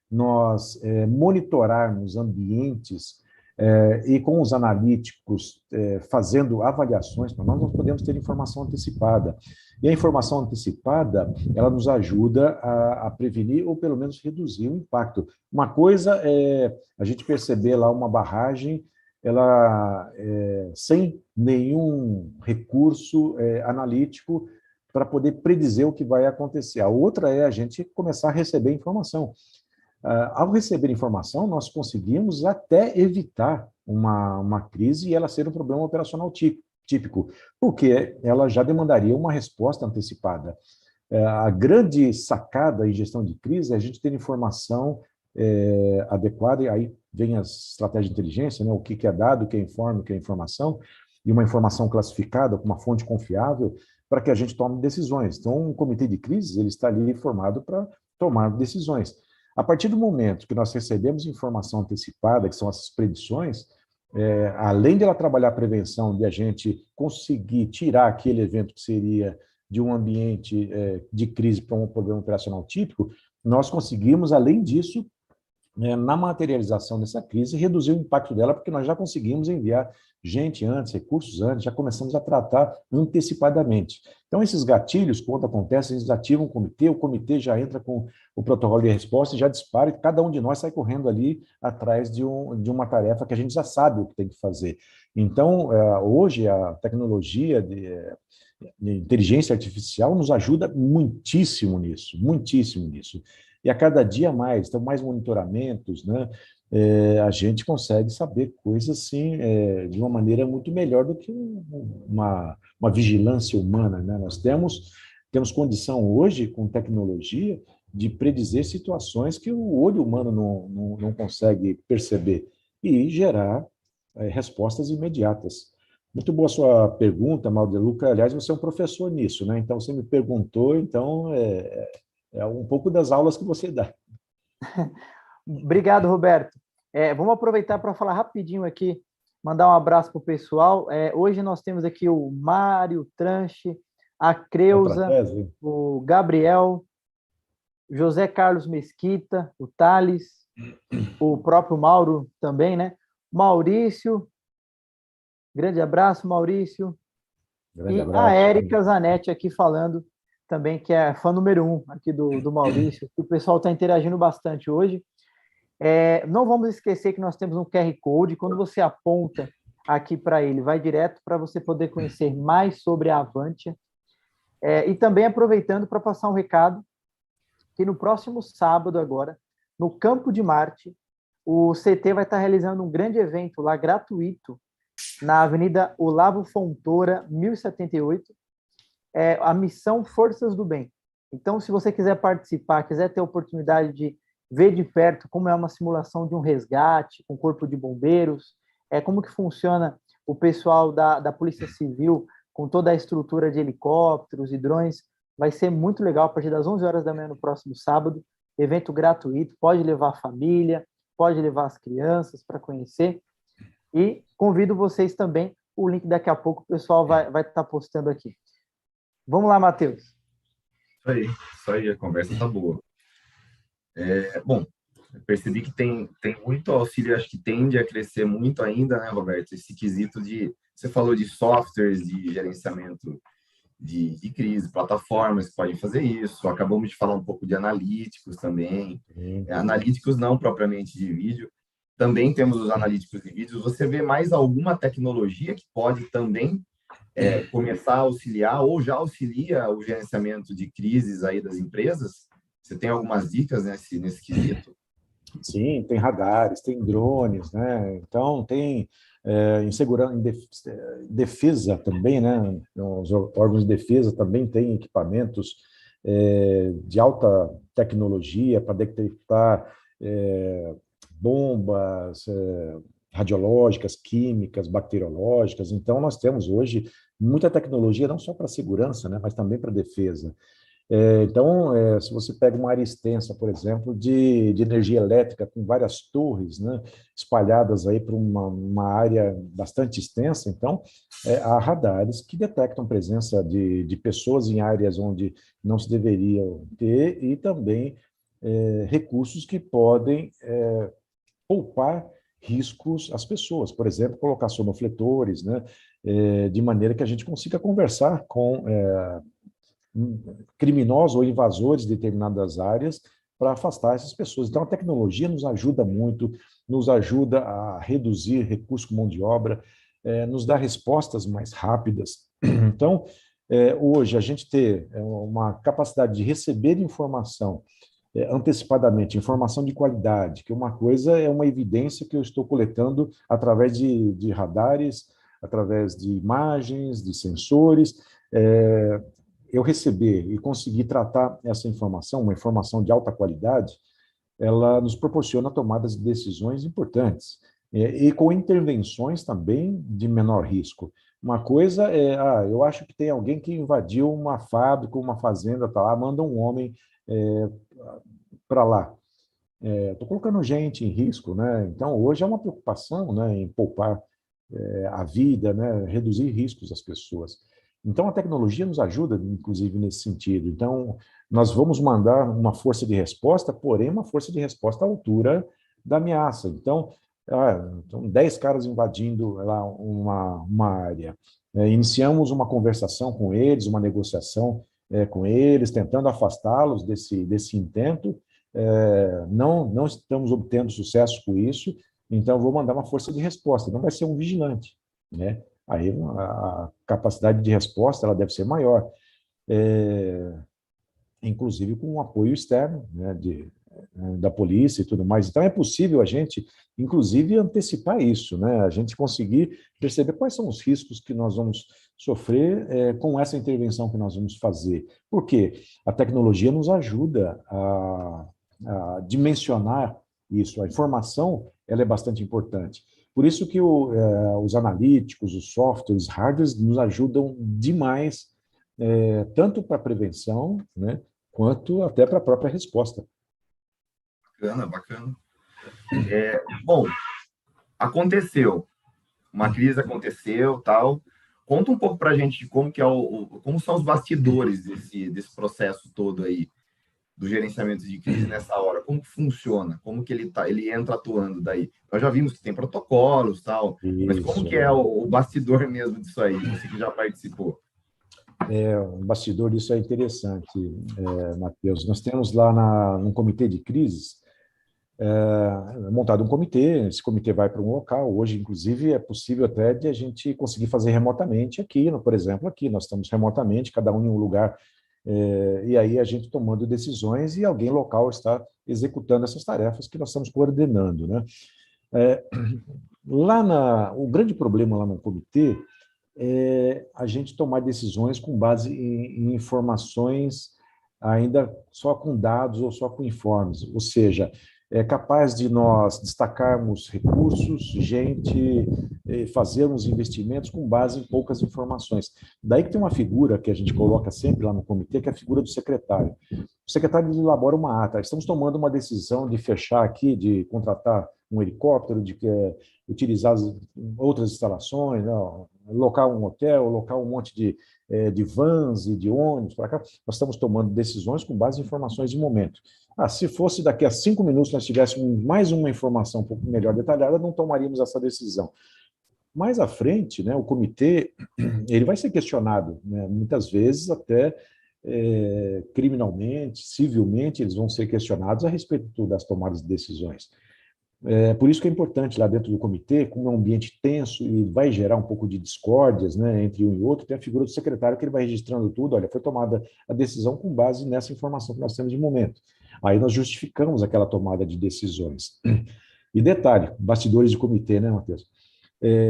nós monitorarmos ambientes e com os analíticos fazendo avaliações para nós podemos ter informação antecipada. E a informação antecipada, ela nos ajuda a prevenir ou pelo menos reduzir o impacto. Uma coisa é a gente perceber lá uma barragem, ela sem nenhum recurso analítico para poder predizer o que vai acontecer. A outra é a gente começar a receber informação. Ao receber informação, nós conseguimos até evitar uma crise e ela ser um problema operacional típico, porque ela já demandaria uma resposta antecipada. A grande sacada em gestão de crise é a gente ter informação adequada, e aí vem as estratégias de inteligência, né? O que é dado, o que é informe, o que é informação, e uma informação classificada com uma fonte confiável para que a gente tome decisões. Então, um comitê de crises ele está ali formado para tomar decisões. A partir do momento que nós recebemos informação antecipada, que são essas predições, além de ela trabalhar a prevenção, de a gente conseguir tirar aquele evento que seria de um ambiente de crise para um problema operacional típico, nós conseguimos, além disso, na materialização dessa crise, reduzir o impacto dela, porque nós já conseguimos enviar gente antes, recursos antes, já começamos a tratar antecipadamente. Então, esses gatilhos, quando acontecem, eles ativam o comitê já entra com o protocolo de resposta e já dispara, e cada um de nós sai correndo ali atrás de uma tarefa que a gente já sabe o que tem que fazer. Então, hoje, a tecnologia de inteligência artificial nos ajuda muitíssimo nisso, muitíssimo nisso. E a cada dia mais, então mais monitoramentos, né? A gente consegue saber coisas assim, de uma maneira muito melhor do que uma vigilância humana, né? Nós temos condição hoje, com tecnologia, de predizer situações que o olho humano não consegue perceber e gerar respostas imediatas. Muito boa a sua pergunta, Maldeluca. Aliás, você é um professor nisso, né? Então, você me perguntou, então é um pouco das aulas que você dá. Obrigado, Roberto. Vamos aproveitar para falar rapidinho aqui, mandar um abraço para o pessoal. Hoje nós temos aqui o Mário Tranche, a Creuza, o Gabriel, José Carlos Mesquita, o Thales, o próprio Mauro também, né? Maurício, grande abraço, Maurício. Grande abraço. A Érica Zanetti aqui falando também, que é fã número 1 aqui do Maurício. O pessoal está interagindo bastante hoje. Não vamos esquecer que nós temos um QR Code. Quando você aponta aqui para ele, vai direto para você poder conhecer mais sobre a Avantia. E também aproveitando para passar um recado, que no próximo sábado agora, no Campo de Marte, o CT vai estar realizando um grande evento lá, gratuito, na Avenida Olavo Fontoura, 1078, a missão Forças do Bem. Então, se você quiser participar, quiser ter a oportunidade de ver de perto como é uma simulação de um resgate com corpo de bombeiros, como que funciona o pessoal da Polícia Civil com toda a estrutura de helicópteros e drones, vai ser muito legal a partir das 11 horas da manhã no próximo sábado, evento gratuito, pode levar a família, pode levar as crianças para conhecer, e convido vocês também, o link daqui a pouco o pessoal vai estar postando aqui. Vamos lá, Matheus. Isso aí, a conversa tá boa. Bom, percebi que tem muito auxílio, acho que tende a crescer muito ainda, né, Roberto? Esse quesito você falou de softwares de gerenciamento de crise, plataformas que podem fazer isso. Acabamos de falar um pouco de analíticos também. Analíticos não propriamente de vídeo. Também temos os analíticos de vídeos. Você vê mais alguma tecnologia que pode também começar a auxiliar ou já auxilia o gerenciamento de crises aí das empresas? Você tem algumas dicas nesse quesito? Sim, tem radares, tem drones, né? Então, tem em segurança, defesa também, né? Os órgãos de defesa também têm equipamentos de alta tecnologia para detectar bombas radiológicas, químicas, bacteriológicas. Então, nós temos hoje muita tecnologia, não só para segurança, né? Mas também para defesa. Então, se você pega uma área extensa, por exemplo, de energia elétrica, com várias torres, né, espalhadas aí por uma área bastante extensa, então, há radares que detectam presença de pessoas em áreas onde não se deveriam ter e também recursos que podem poupar riscos às pessoas. Por exemplo, colocar sonofletores, né, de maneira que a gente consiga conversar com criminosos ou invasores de determinadas áreas para afastar essas pessoas. Então, a tecnologia nos ajuda muito, nos ajuda a reduzir recursos com mão de obra, nos dá respostas mais rápidas. Então, hoje, a gente ter uma capacidade de receber informação antecipadamente, informação de qualidade, que uma coisa é uma evidência que eu estou coletando através de radares, através de imagens, de sensores, eu receber e conseguir tratar essa informação, uma informação de alta qualidade, ela nos proporciona tomadas de decisões importantes e com intervenções também de menor risco. Uma coisa eu acho que tem alguém que invadiu uma fábrica, uma fazenda, tá lá, manda um homem para lá. Estou colocando gente em risco, né? Então, hoje é uma preocupação, né, em poupar a vida, né, reduzir riscos às pessoas. Então, a tecnologia nos ajuda, inclusive, nesse sentido. Então, nós vamos mandar uma força de resposta, porém, uma força de resposta à altura da ameaça. Então, 10 caras invadindo lá uma área. Iniciamos uma conversação com eles, uma negociação com eles, tentando afastá-los desse intento. Não estamos obtendo sucesso com isso, então vou mandar uma força de resposta. Não vai ser um vigilante, né? Aí a capacidade de resposta ela deve ser maior, inclusive com um apoio externo, né, da polícia e tudo mais. Então é possível a gente, inclusive, antecipar isso, né? A gente conseguir perceber quais são os riscos que nós vamos sofrer com essa intervenção que nós vamos fazer. Por quê? A tecnologia nos ajuda a dimensionar isso. A informação ela é bastante importante. Por isso que os analíticos, os softwares, hardwares nos ajudam demais, tanto para a prevenção, né, quanto até para a própria resposta. Bacana. Bom, aconteceu. Uma crise aconteceu, tal. Conta um pouco para a gente de como são os bastidores desse processo todo aí, do gerenciamento de crise nessa hora, como que funciona, como que ele entra atuando daí. Nós já vimos que tem protocolos, tal, mas como que é o bastidor mesmo disso aí, você que já participou? O bastidor disso é interessante, Matheus. Nós temos lá no comitê de crises, montado um comitê, esse comitê vai para um local, hoje, inclusive, é possível até de a gente conseguir fazer remotamente aqui, por exemplo, aqui nós estamos remotamente, cada um em um lugar, e aí a gente tomando decisões e alguém local está executando essas tarefas que nós estamos coordenando, né? O grande problema lá no comitê é a gente tomar decisões com base em informações ainda só com dados ou só com informes, ou seja, é capaz de nós destacarmos recursos, gente, fazermos investimentos com base em poucas informações. Daí que tem uma figura que a gente coloca sempre lá no comitê, que é a figura do secretário. O secretário elabora uma ata. Estamos tomando uma decisão de fechar aqui, de contratar um helicóptero, de utilizar outras instalações, locar um hotel, locar um monte de vans e de ônibus para cá, nós estamos tomando decisões com base em informações de momento. Se fosse daqui a 5 minutos nós tivéssemos mais uma informação um pouco melhor detalhada, não tomaríamos essa decisão. Mais à frente, né, o comitê ele vai ser questionado, né, muitas vezes até criminalmente, civilmente, eles vão ser questionados a respeito das tomadas de decisões. Por isso que é importante lá dentro do comitê, como é um ambiente tenso e vai gerar um pouco de discórdias, né, entre um e outro, tem a figura do secretário que ele vai registrando tudo, olha, foi tomada a decisão com base nessa informação que nós temos de momento. Aí nós justificamos aquela tomada de decisões. E detalhe, bastidores de comitê, né, Matheus?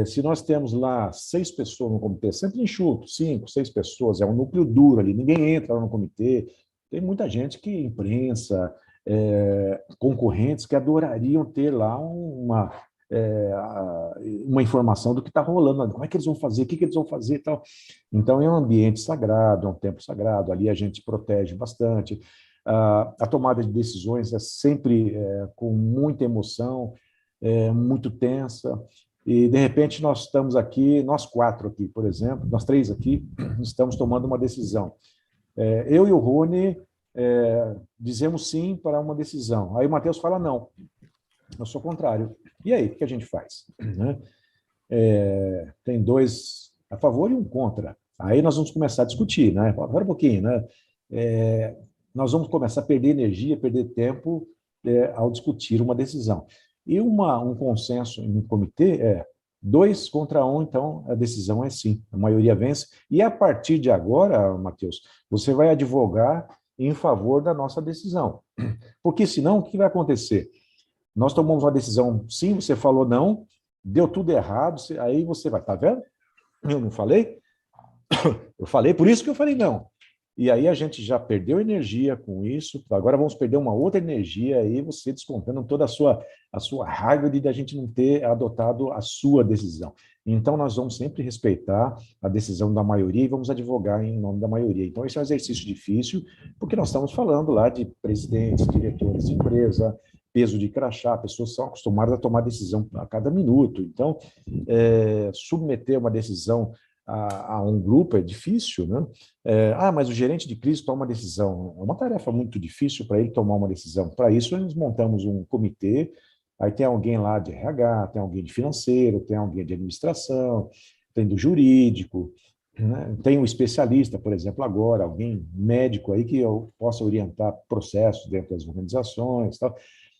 Se nós temos lá 6 pessoas no comitê, sempre enxuto, 5, 6 pessoas, é um núcleo duro ali, ninguém entra lá no comitê, tem muita gente que imprensa, concorrentes que adorariam ter lá uma informação do que está rolando, como é que eles vão fazer, o que eles vão fazer e tal. Então, é um ambiente sagrado, é um tempo sagrado, ali a gente protege bastante. A tomada de decisões é sempre com muita emoção, muito tensa, e, de repente, nós estamos aqui, nós 4 aqui, por exemplo, nós 3 aqui, estamos tomando uma decisão. Eu e o Rony dizemos sim para uma decisão. Aí o Matheus fala não. Eu sou contrário. E aí, o que a gente faz? Tem 2 a favor e 1 contra. Aí nós vamos começar a discutir, né? Agora um pouquinho, né? Nós vamos começar a perder energia, perder tempo ao discutir uma decisão. E um consenso em um comitê 2 contra 1, então a decisão é sim, a maioria vence. E a partir de agora, Matheus, você vai advogar em favor da nossa decisão. Porque senão, o que vai acontecer? Nós tomamos uma decisão sim, você falou não, deu tudo errado, aí você vai, tá vendo? Eu não falei? Eu falei, por isso que eu falei não. E aí a gente já perdeu energia com isso, agora vamos perder uma outra energia aí, você descontando toda a sua raiva de a gente não ter adotado a sua decisão. Então, nós vamos sempre respeitar a decisão da maioria e vamos advogar em nome da maioria. Então, esse é um exercício difícil, porque nós estamos falando lá de presidentes, diretores de empresa, peso de crachá, pessoas são acostumadas a tomar decisão a cada minuto. Então, submeter uma decisão a um grupo é difícil, né? Mas o gerente de crise toma uma decisão. É uma tarefa muito difícil para ele tomar uma decisão. Para isso, nós montamos um comitê, aí tem alguém lá de RH, tem alguém de financeiro, tem alguém de administração, tem do jurídico, né? Tem um especialista, por exemplo, agora, alguém médico aí que eu possa orientar processos dentro das organizações, tal.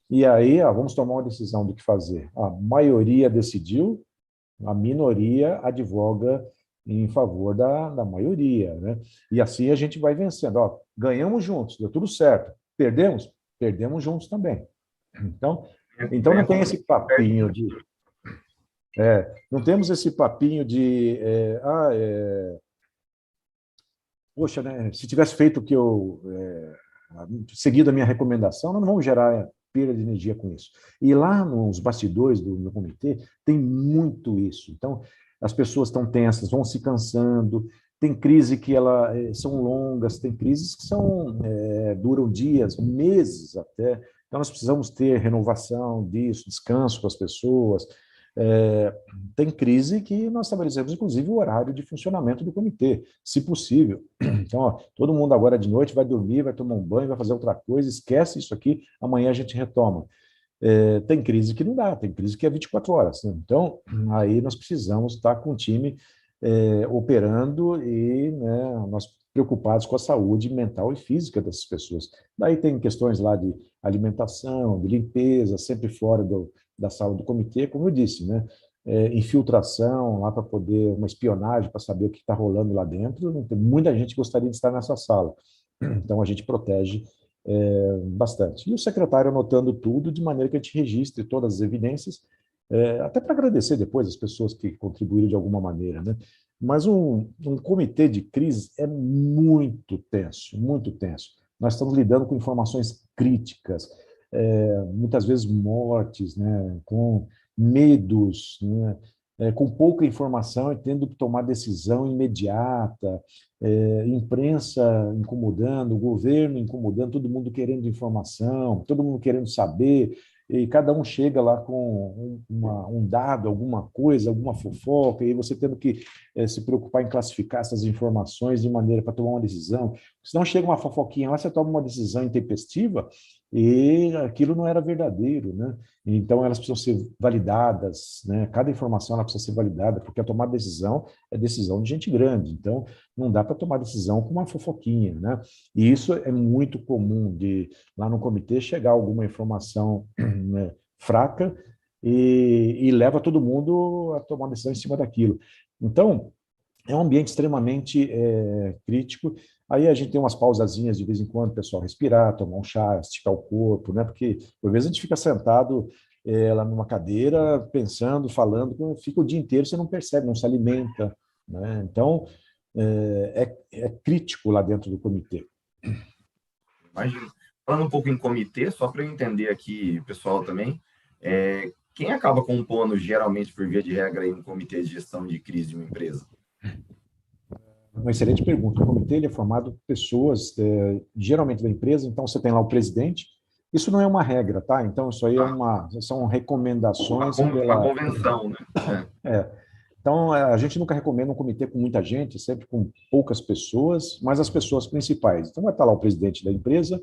E aí, vamos tomar uma decisão do que fazer. A maioria decidiu, a minoria advoga em favor da maioria, né? E assim a gente vai vencendo. Ganhamos juntos, deu tudo certo. Perdemos? Perdemos juntos também. Então não tem esse papinho de... não temos esse papinho de... poxa, né? Se tivesse feito o que eu... seguido a minha recomendação, nós não vamos gerar perda de energia com isso. E lá nos bastidores do meu comitê tem muito isso. Então, as pessoas estão tensas, vão se cansando, tem crise que são longas, tem crises que duram dias, meses até. Então, nós precisamos ter renovação disso, descanso para as pessoas. Tem crise que nós estabelecemos, inclusive, o horário de funcionamento do comitê, se possível. Então, todo mundo agora de noite vai dormir, vai tomar um banho, vai fazer outra coisa, esquece isso aqui, amanhã a gente retoma. Tem crise que não dá, tem crise que é 24 horas. Né? Então, aí nós precisamos estar com o time operando e, né, nós preocupados com a saúde mental e física dessas pessoas. Daí tem questões lá de alimentação, de limpeza, sempre fora da sala do comitê, como eu disse, né? Infiltração lá para poder, uma espionagem para saber o que está rolando lá dentro. Tem muita gente que gostaria de estar nessa sala. Então, a gente protege bastante. E o secretário anotando tudo de maneira que a gente registre todas as evidências, até para agradecer depois as pessoas que contribuíram de alguma maneira, né? Mas um comitê de crise é muito tenso, muito tenso. Nós estamos lidando com informações críticas, muitas vezes mortes, né? Com medos, né? Com pouca informação e tendo que tomar decisão imediata, imprensa incomodando, o governo incomodando, todo mundo querendo informação, todo mundo querendo saber, e cada um chega lá com um dado, alguma coisa, alguma fofoca, e você tendo que se preocupar em classificar essas informações de maneira para tomar uma decisão. Senão chega uma fofoquinha lá, você toma uma decisão intempestiva e aquilo não era verdadeiro, né? Então, elas precisam ser validadas, né? Cada informação ela precisa ser validada, porque a tomada de decisão é decisão de gente grande. Então, não dá para tomar decisão com uma fofoquinha, né? E isso é muito comum de, lá no comitê, chegar alguma informação, né, fraca e leva todo mundo a tomar decisão em cima daquilo. Então, é um ambiente extremamente crítico. Aí a gente tem umas pausazinhas de vez em quando, o pessoal respirar, tomar um chá, esticar o corpo, né? Porque, por vezes, a gente fica sentado lá numa cadeira, pensando, falando, fica o dia inteiro, você não percebe, não se alimenta, né? Então, é crítico lá dentro do comitê. Imagino. Falando um pouco em comitê, só para eu entender aqui, pessoal, também, quem acaba compondo, geralmente, por via de regra, aí, um comitê de gestão de crise de uma empresa? Uma excelente pergunta. O comitê ele é formado por pessoas, geralmente da empresa, então você tem lá o presidente. Isso não é uma regra, tá? Então, isso aí são recomendações. Uma convenção, né? Então, a gente nunca recomenda um comitê com muita gente, sempre com poucas pessoas, mas as pessoas principais. Então, vai estar lá o presidente da empresa,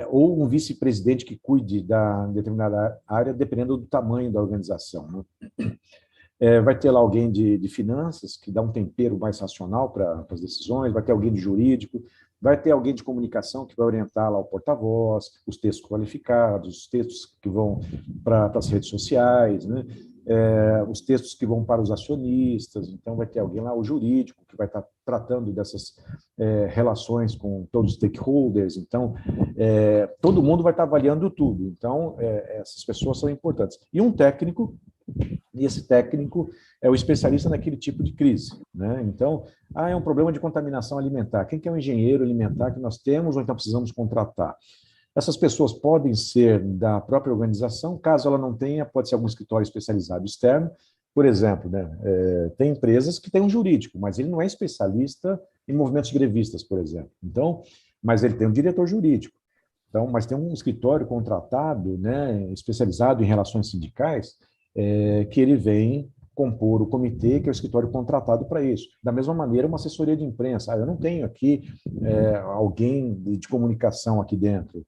ou um vice-presidente que cuide da determinada área, dependendo do tamanho da organização, né? Vai ter lá alguém de finanças, que dá um tempero mais racional para as decisões, vai ter alguém de jurídico, vai ter alguém de comunicação que vai orientar lá o porta-voz, os textos qualificados, os textos que vão para as redes sociais, né? Os textos que vão para os acionistas. Então, vai ter alguém lá, o jurídico, que vai estar tratando dessas relações com todos os stakeholders. Então, todo mundo vai estar avaliando tudo. Então, essas pessoas são importantes. E um técnico, e esse técnico é o especialista naquele tipo de crise, né? Então, é um problema de contaminação alimentar. Quem que é o engenheiro alimentar que nós temos ou então precisamos contratar? Essas pessoas podem ser da própria organização, caso ela não tenha, pode ser algum escritório especializado externo. Por exemplo, né, tem empresas que têm um jurídico, mas ele não é especialista em movimentos grevistas, por exemplo. Então, mas ele tem um diretor jurídico. Então, mas tem um escritório contratado, né, especializado em relações sindicais, que ele vem compor o comitê, que é o escritório contratado para isso. Da mesma maneira, uma assessoria de imprensa. Eu não tenho aqui alguém de comunicação aqui dentro.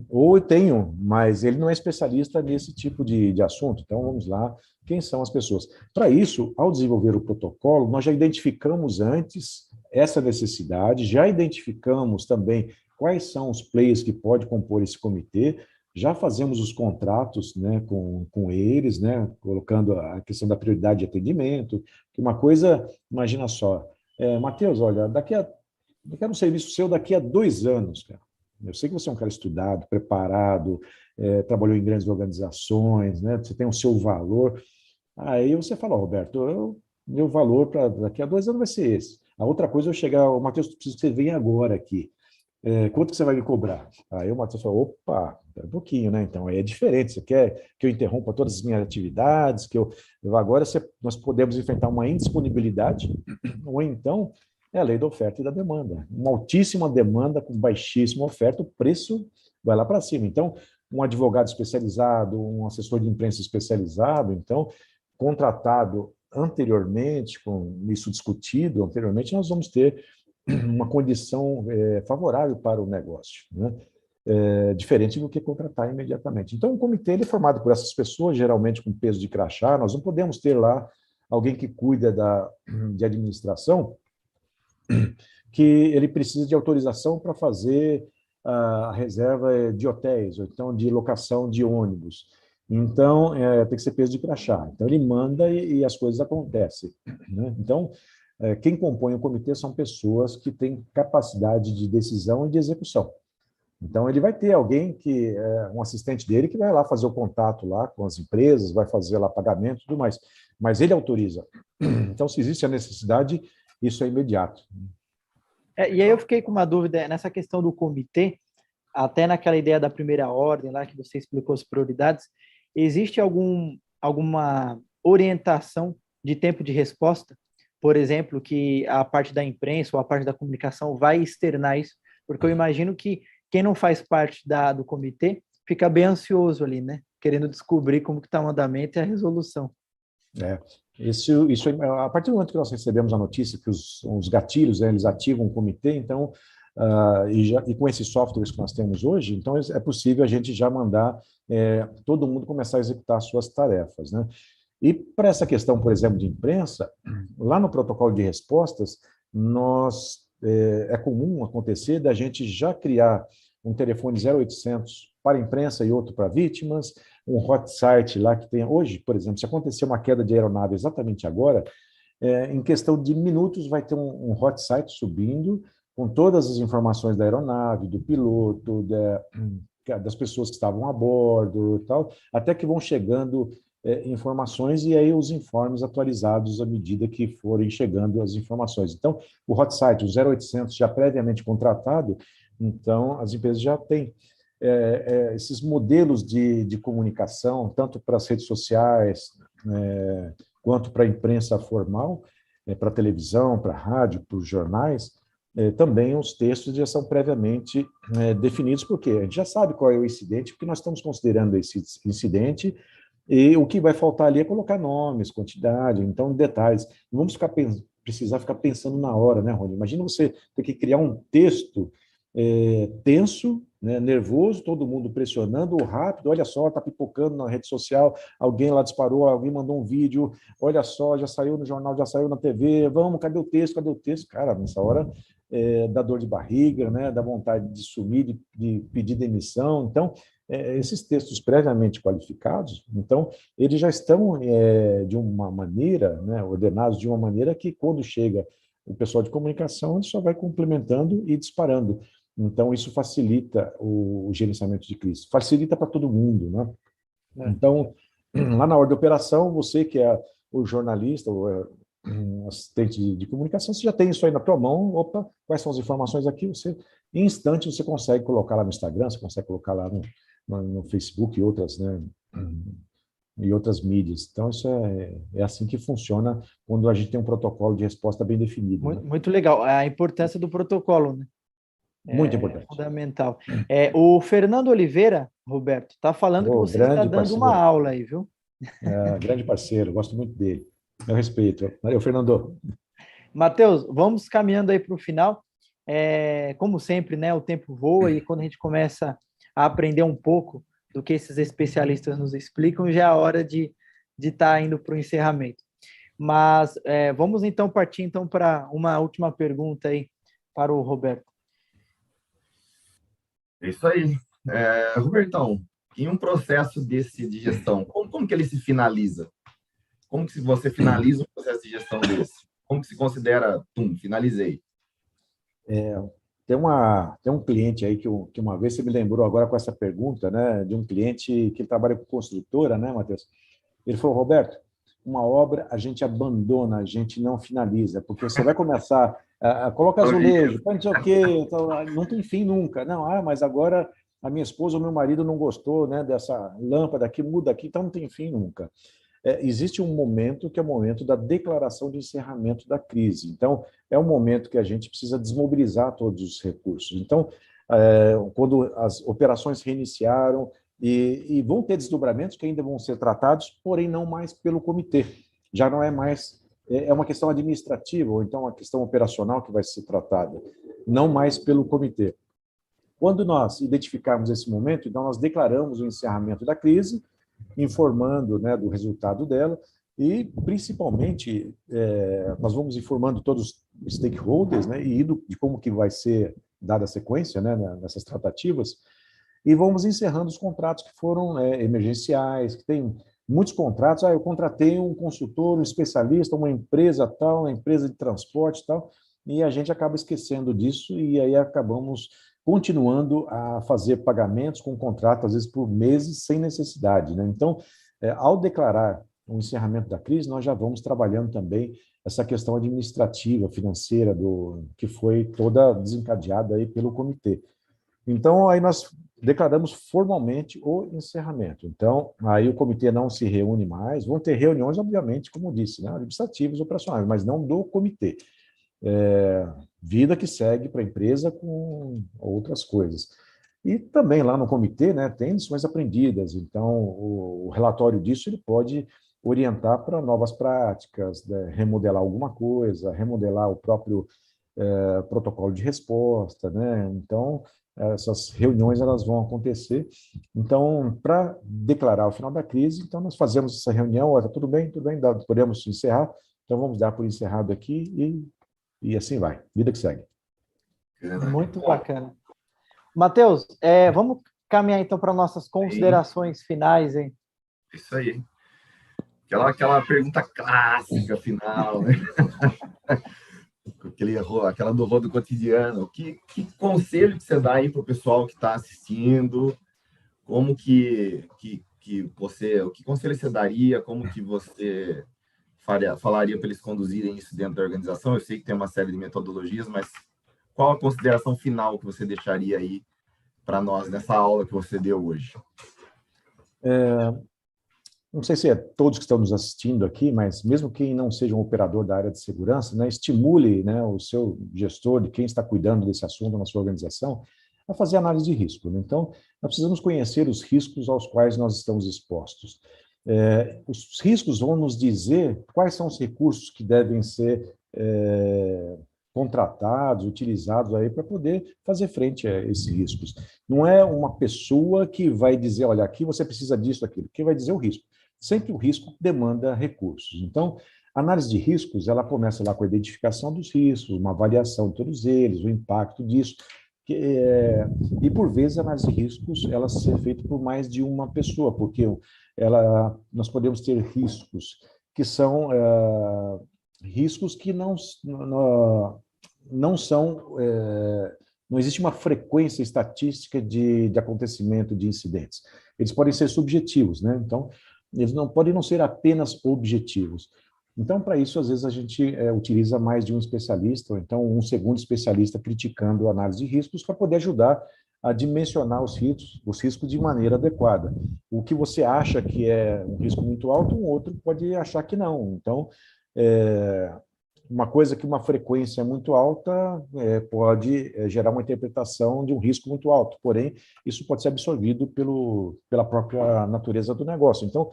Ou eu tenho, mas ele não é especialista nesse tipo de assunto. Então, vamos lá, quem são as pessoas? Para isso, ao desenvolver o protocolo, nós já identificamos antes essa necessidade, já identificamos também quais são os players que podem compor esse comitê, já fazemos os contratos, né, com eles, né, colocando a questão da prioridade de atendimento, que uma coisa, imagina só, Matheus, olha, eu quero um serviço seu daqui a 2 anos, cara. Eu sei que você é um cara estudado, preparado, trabalhou em grandes organizações, né, você tem o seu valor. Aí você fala, Roberto, meu valor para daqui a 2 anos vai ser esse. A outra coisa é eu chegar, Matheus, preciso que você venha agora aqui. Quanto que você vai me cobrar? Aí o Matheus falou, opa, um pouquinho, né? Então, aí é diferente. Você quer que eu interrompa todas as minhas atividades, que eu agora nós podemos enfrentar uma indisponibilidade, ou então é a lei da oferta e da demanda. Uma altíssima demanda com baixíssima oferta, o preço vai lá para cima. Então, um advogado especializado, um assessor de imprensa especializado, então, contratado anteriormente, com isso discutido anteriormente, nós vamos ter uma condição favorável para o negócio, né? Diferente do que contratar imediatamente. Então, o comitê ele é formado por essas pessoas, geralmente com peso de crachá. Nós não podemos ter lá alguém que cuida de administração, que ele precisa de autorização para fazer a reserva de hotéis, ou então de locação de ônibus. Então, tem que ser peso de crachá. Então, ele manda e as coisas acontecem, né? Então, quem compõe o comitê são pessoas que têm capacidade de decisão e de execução. Então, ele vai ter alguém um assistente dele que vai lá fazer o contato lá com as empresas, vai fazer lá pagamento e tudo mais, mas ele autoriza. Então, se existe a necessidade, isso é imediato. E aí eu fiquei com uma dúvida nessa questão do comitê, até naquela ideia da primeira ordem lá que você explicou as prioridades, existe alguma orientação de tempo de resposta? Por exemplo, que a parte da imprensa ou a parte da comunicação vai externar isso, porque eu imagino que quem não faz parte do comitê fica bem ansioso ali, né? Querendo descobrir como que está o andamento e a resolução. É, isso, a partir do momento que nós recebemos a notícia que os gatilhos, né, eles ativam o comitê, então, e com esses softwares que nós temos hoje, então é possível a gente já mandar todo mundo começar a executar as suas tarefas, né? E para essa questão, por exemplo, de imprensa, lá no protocolo de respostas, é comum acontecer da gente já criar um telefone 0800 para imprensa e outro para vítimas, um hot site lá que tem hoje, por exemplo, se acontecer uma queda de aeronave exatamente agora, em questão de minutos vai ter um hot site subindo com todas as informações da aeronave, do piloto, das pessoas que estavam a bordo e tal, até que vão chegando informações e aí os informes atualizados à medida que forem chegando as informações. Então, o hot site, o 0800 já previamente contratado, então as empresas já têm esses modelos de comunicação, tanto para as redes sociais, quanto para a imprensa formal, para a televisão, para a rádio, para os jornais, também os textos já são previamente definidos, porque a gente já sabe qual é o incidente, porque nós estamos considerando esse incidente, e o que vai faltar ali é colocar nomes, quantidade, então detalhes. Não vamos precisar ficar pensando na hora, né, Rony? Imagina você ter que criar um texto tenso, né, nervoso, todo mundo pressionando, rápido, olha só, está pipocando na rede social, alguém lá disparou, alguém mandou um vídeo, olha só, já saiu no jornal, já saiu na TV, vamos, cadê o texto, cadê o texto? Cara, nessa hora dá dor de barriga, né, dá vontade de sumir, de pedir demissão. Então, esses textos previamente qualificados, então, eles já estão de uma maneira, né, ordenados de uma maneira que quando chega o pessoal de comunicação, ele só vai complementando e disparando. Então, isso facilita o gerenciamento de crise. Facilita para todo mundo, né? Então, lá na hora da operação, você que é o jornalista, um assistente de comunicação, você já tem isso aí na tua mão. Opa, quais são as informações aqui? Você, em instante, você consegue colocar lá no Instagram, você consegue colocar lá no Facebook e outras, né? E outras mídias. Então, isso é assim que funciona quando a gente tem um protocolo de resposta bem definido. Muito, né? muito legal. A importância do protocolo, né? Muito importante. Fundamental. O Fernando Oliveira, Roberto, está falando que você está dando uma aula aí, viu? Grande parceiro, gosto muito dele. Meu respeito. Valeu, Fernando. Matheus, vamos caminhando aí para o final. Como sempre, né? O tempo voa e quando a gente começa a aprender um pouco do que esses especialistas nos explicam, já é a hora de estar indo para o encerramento. Mas vamos então partir então para uma última pergunta aí para o Roberto. É isso aí. Robertão, em um processo desse de gestão, como que ele se finaliza? Como que você finaliza um processo de gestão desse? Como que se considera, finalizei? Tem um cliente aí que uma vez você me lembrou agora com essa pergunta, né, de um cliente que trabalha com construtora, né, Matheus? Ele falou, Roberto, uma obra a gente abandona, a gente não finaliza, porque você vai começar coloca azulejo, não sei o quê, então, não tem fim nunca. Não, mas agora a minha esposa ou meu marido não gostou, né, dessa lâmpada aqui, muda aqui, então não tem fim nunca. Existe um momento que é o momento da declaração de encerramento da crise. Então, é um momento que a gente precisa desmobilizar todos os recursos. Então, quando as operações reiniciaram, e vão ter desdobramentos que ainda vão ser tratados, porém não mais pelo comitê. Já não é mais... É uma questão administrativa, ou então uma questão operacional que vai ser tratada, não mais pelo comitê. Quando nós identificarmos esse momento, então nós declaramos o encerramento da crise, informando, né, do resultado dela, e principalmente nós vamos informando todos os stakeholders, né, e de como que vai ser dada a sequência, né, nessas tratativas, e vamos encerrando os contratos que foram emergenciais, que tem muitos contratos. Eu contratei um consultor, um especialista, uma empresa tal, uma empresa de transporte tal, e a gente acaba esquecendo disso e aí acabamos continuando a fazer pagamentos com contrato, às vezes por meses, sem necessidade, né? Então, ao declarar o encerramento da crise, nós já vamos trabalhando também essa questão administrativa, financeira, que foi toda desencadeada aí pelo comitê. Então, aí nós declaramos formalmente o encerramento. Então, aí o comitê não se reúne mais, vão ter reuniões, obviamente, como disse, né, administrativas, operacionais, mas não do comitê. Vida que segue para a empresa com outras coisas. E também lá no comitê, né, tem lições aprendidas, então o relatório disso ele pode orientar para novas práticas, né, remodelar alguma coisa, remodelar o próprio protocolo de resposta, né? Então, essas reuniões elas vão acontecer. Então, para declarar o final da crise, então nós fazemos essa reunião, olha, tudo bem, podemos encerrar, então vamos dar por encerrado aqui e assim vai, vida que segue. Muito bacana. Matheus, vamos caminhar então para nossas considerações finais, hein? Isso aí. Aquela pergunta clássica final, né? Aquela do rodo cotidiano. Que conselho que você dá aí para o pessoal que está assistindo? Como que conselho você daria? Como que você falaria para eles conduzirem isso dentro da organização? Eu sei que tem uma série de metodologias, mas qual a consideração final que você deixaria aí para nós nessa aula que você deu hoje? Não sei se é todos que estão nos assistindo aqui, mas mesmo quem não seja um operador da área de segurança, né, estimule, né, o seu gestor, de quem está cuidando desse assunto na sua organização, a fazer análise de risco, né? Então, nós precisamos conhecer os riscos aos quais nós estamos expostos. Os riscos vão nos dizer quais são os recursos que devem ser contratados, utilizados aí para poder fazer frente a esses riscos. Não é uma pessoa que vai dizer, olha, aqui você precisa disso, aquilo. Quem vai dizer o risco? Sempre o risco demanda recursos. Então, a análise de riscos, ela começa lá com a identificação dos riscos, uma avaliação de todos eles, o impacto disso. E, por vezes, a análise de riscos, ela ser feita por mais de uma pessoa, porque nós podemos ter riscos que são riscos que não são... não existe uma frequência estatística de acontecimento de incidentes. Eles podem ser subjetivos, né? Então, eles podem não ser apenas objetivos. Então, para isso, às vezes, a gente utiliza mais de um especialista, ou então um segundo especialista criticando a análise de riscos para poder ajudar a dimensionar os riscos de maneira adequada. O que você acha que é um risco muito alto, um outro pode achar que não. Então, uma coisa que uma frequência muito alta pode gerar uma interpretação de um risco muito alto, porém, isso pode ser absorvido pela própria natureza do negócio. Então,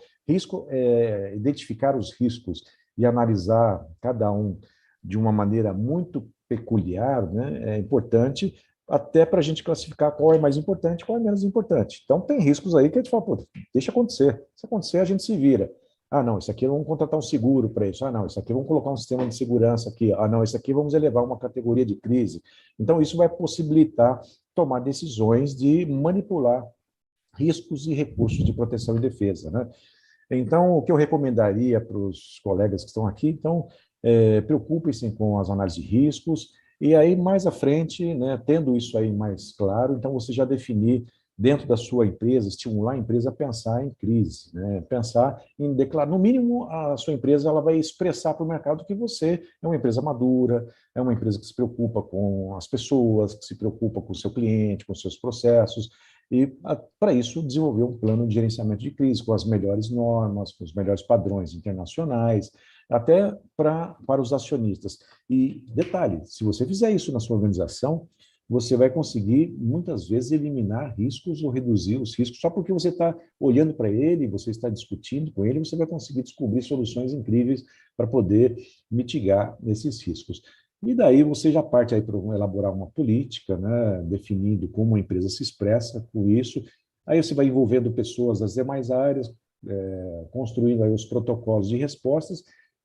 identificar os riscos e analisar cada um de uma maneira muito peculiar, né, é importante, até para a gente classificar qual é mais importante e qual é menos importante. Então, tem riscos aí que a gente fala, pô, deixa acontecer. Se acontecer, a gente se vira. Ah, não, isso aqui vamos contratar um seguro para isso. Ah, não, isso aqui vamos colocar um sistema de segurança aqui. Ah, não, isso aqui vamos elevar uma categoria de crise. Então, isso vai possibilitar tomar decisões de manipular riscos e recursos de proteção e defesa, né? Então, o que eu recomendaria para os colegas que estão aqui, então, preocupem-se com as análises de riscos, e aí, mais à frente, né, tendo isso aí mais claro, então você já definir dentro da sua empresa, estimular a empresa a pensar em crise, né? Pensar em declarar, no mínimo, a sua empresa ela vai expressar para o mercado que você é uma empresa madura, é uma empresa que se preocupa com as pessoas, que se preocupa com o seu cliente, com os seus processos, e, para isso, desenvolver um plano de gerenciamento de crise com as melhores normas, com os melhores padrões internacionais, até para os acionistas. E, detalhe, se você fizer isso na sua organização, você vai conseguir, muitas vezes, eliminar riscos ou reduzir os riscos. Só porque você está olhando para ele, você está discutindo com ele, você vai conseguir descobrir soluções incríveis para poder mitigar esses riscos. E daí você já parte aí para elaborar uma política, né, definindo como a empresa se expressa com isso. Aí você vai envolvendo pessoas das demais áreas, construindo aí os protocolos de respostas,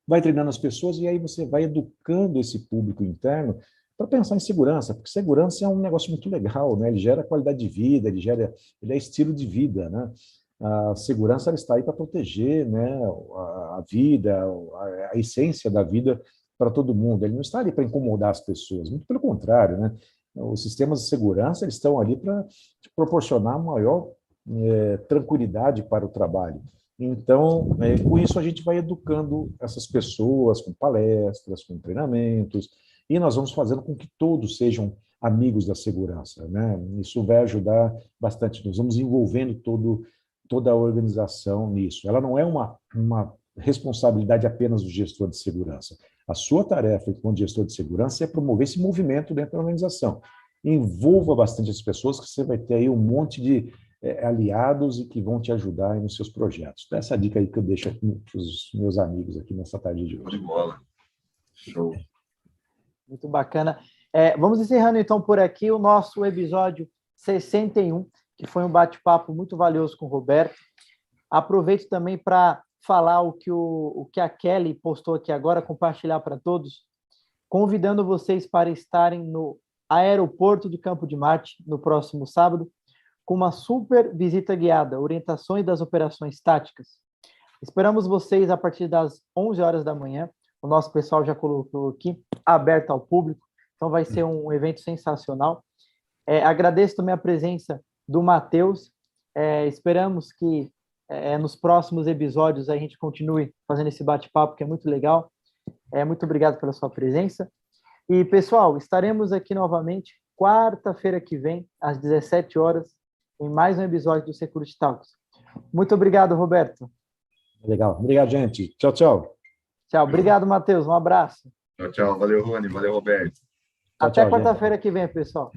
vai treinando as pessoas e aí você vai educando esse público interno para pensar em segurança, porque segurança é um negócio muito legal, né? Ele gera qualidade de vida, ele é estilo de vida, né? A segurança ela está aí para proteger, né, a vida, a essência da vida para todo mundo. Ele não está ali para incomodar as pessoas, muito pelo contrário, né? Os sistemas de segurança eles estão ali para proporcionar maior tranquilidade para o trabalho. Então, com isso a gente vai educando essas pessoas com palestras, com treinamentos, e nós vamos fazendo com que todos sejam amigos da segurança, né? Isso vai ajudar bastante. Nós vamos envolvendo toda a organização nisso. Ela não é uma responsabilidade apenas do gestor de segurança. A sua tarefa enquanto gestor de segurança é promover esse movimento dentro da organização. Envolva bastante as pessoas, que você vai ter aí um monte aliados e que vão te ajudar aí nos seus projetos. Então, essa dica aí que eu deixo aqui para os meus amigos aqui nessa tarde de Show hoje. de bola. Show. Muito bacana. Vamos encerrando, então, por aqui o nosso episódio 61, que foi um bate-papo muito valioso com o Roberto. Aproveito também para falar o que a Kelly postou aqui agora, compartilhar para todos, convidando vocês para estarem no aeroporto de Campo de Marte no próximo sábado, com uma super visita guiada, orientações das operações táticas. Esperamos vocês a partir das 11 horas da manhã. O nosso pessoal já colocou aqui, aberto ao público. Então vai ser um evento sensacional. Agradeço também a presença do Matheus. Esperamos que nos próximos episódios a gente continue fazendo esse bate-papo, que é muito legal. Muito obrigado pela sua presença. E, pessoal, estaremos aqui novamente quarta-feira que vem, às 17 horas, em mais um episódio do Security Talks. Muito obrigado, Roberto. Legal. Obrigado, gente. Tchau, tchau. Tchau. Obrigado, Matheus. Um abraço. Tchau, tchau. Valeu, Rony. Valeu, Roberto. Até tchau, quarta-feira que vem, pessoal.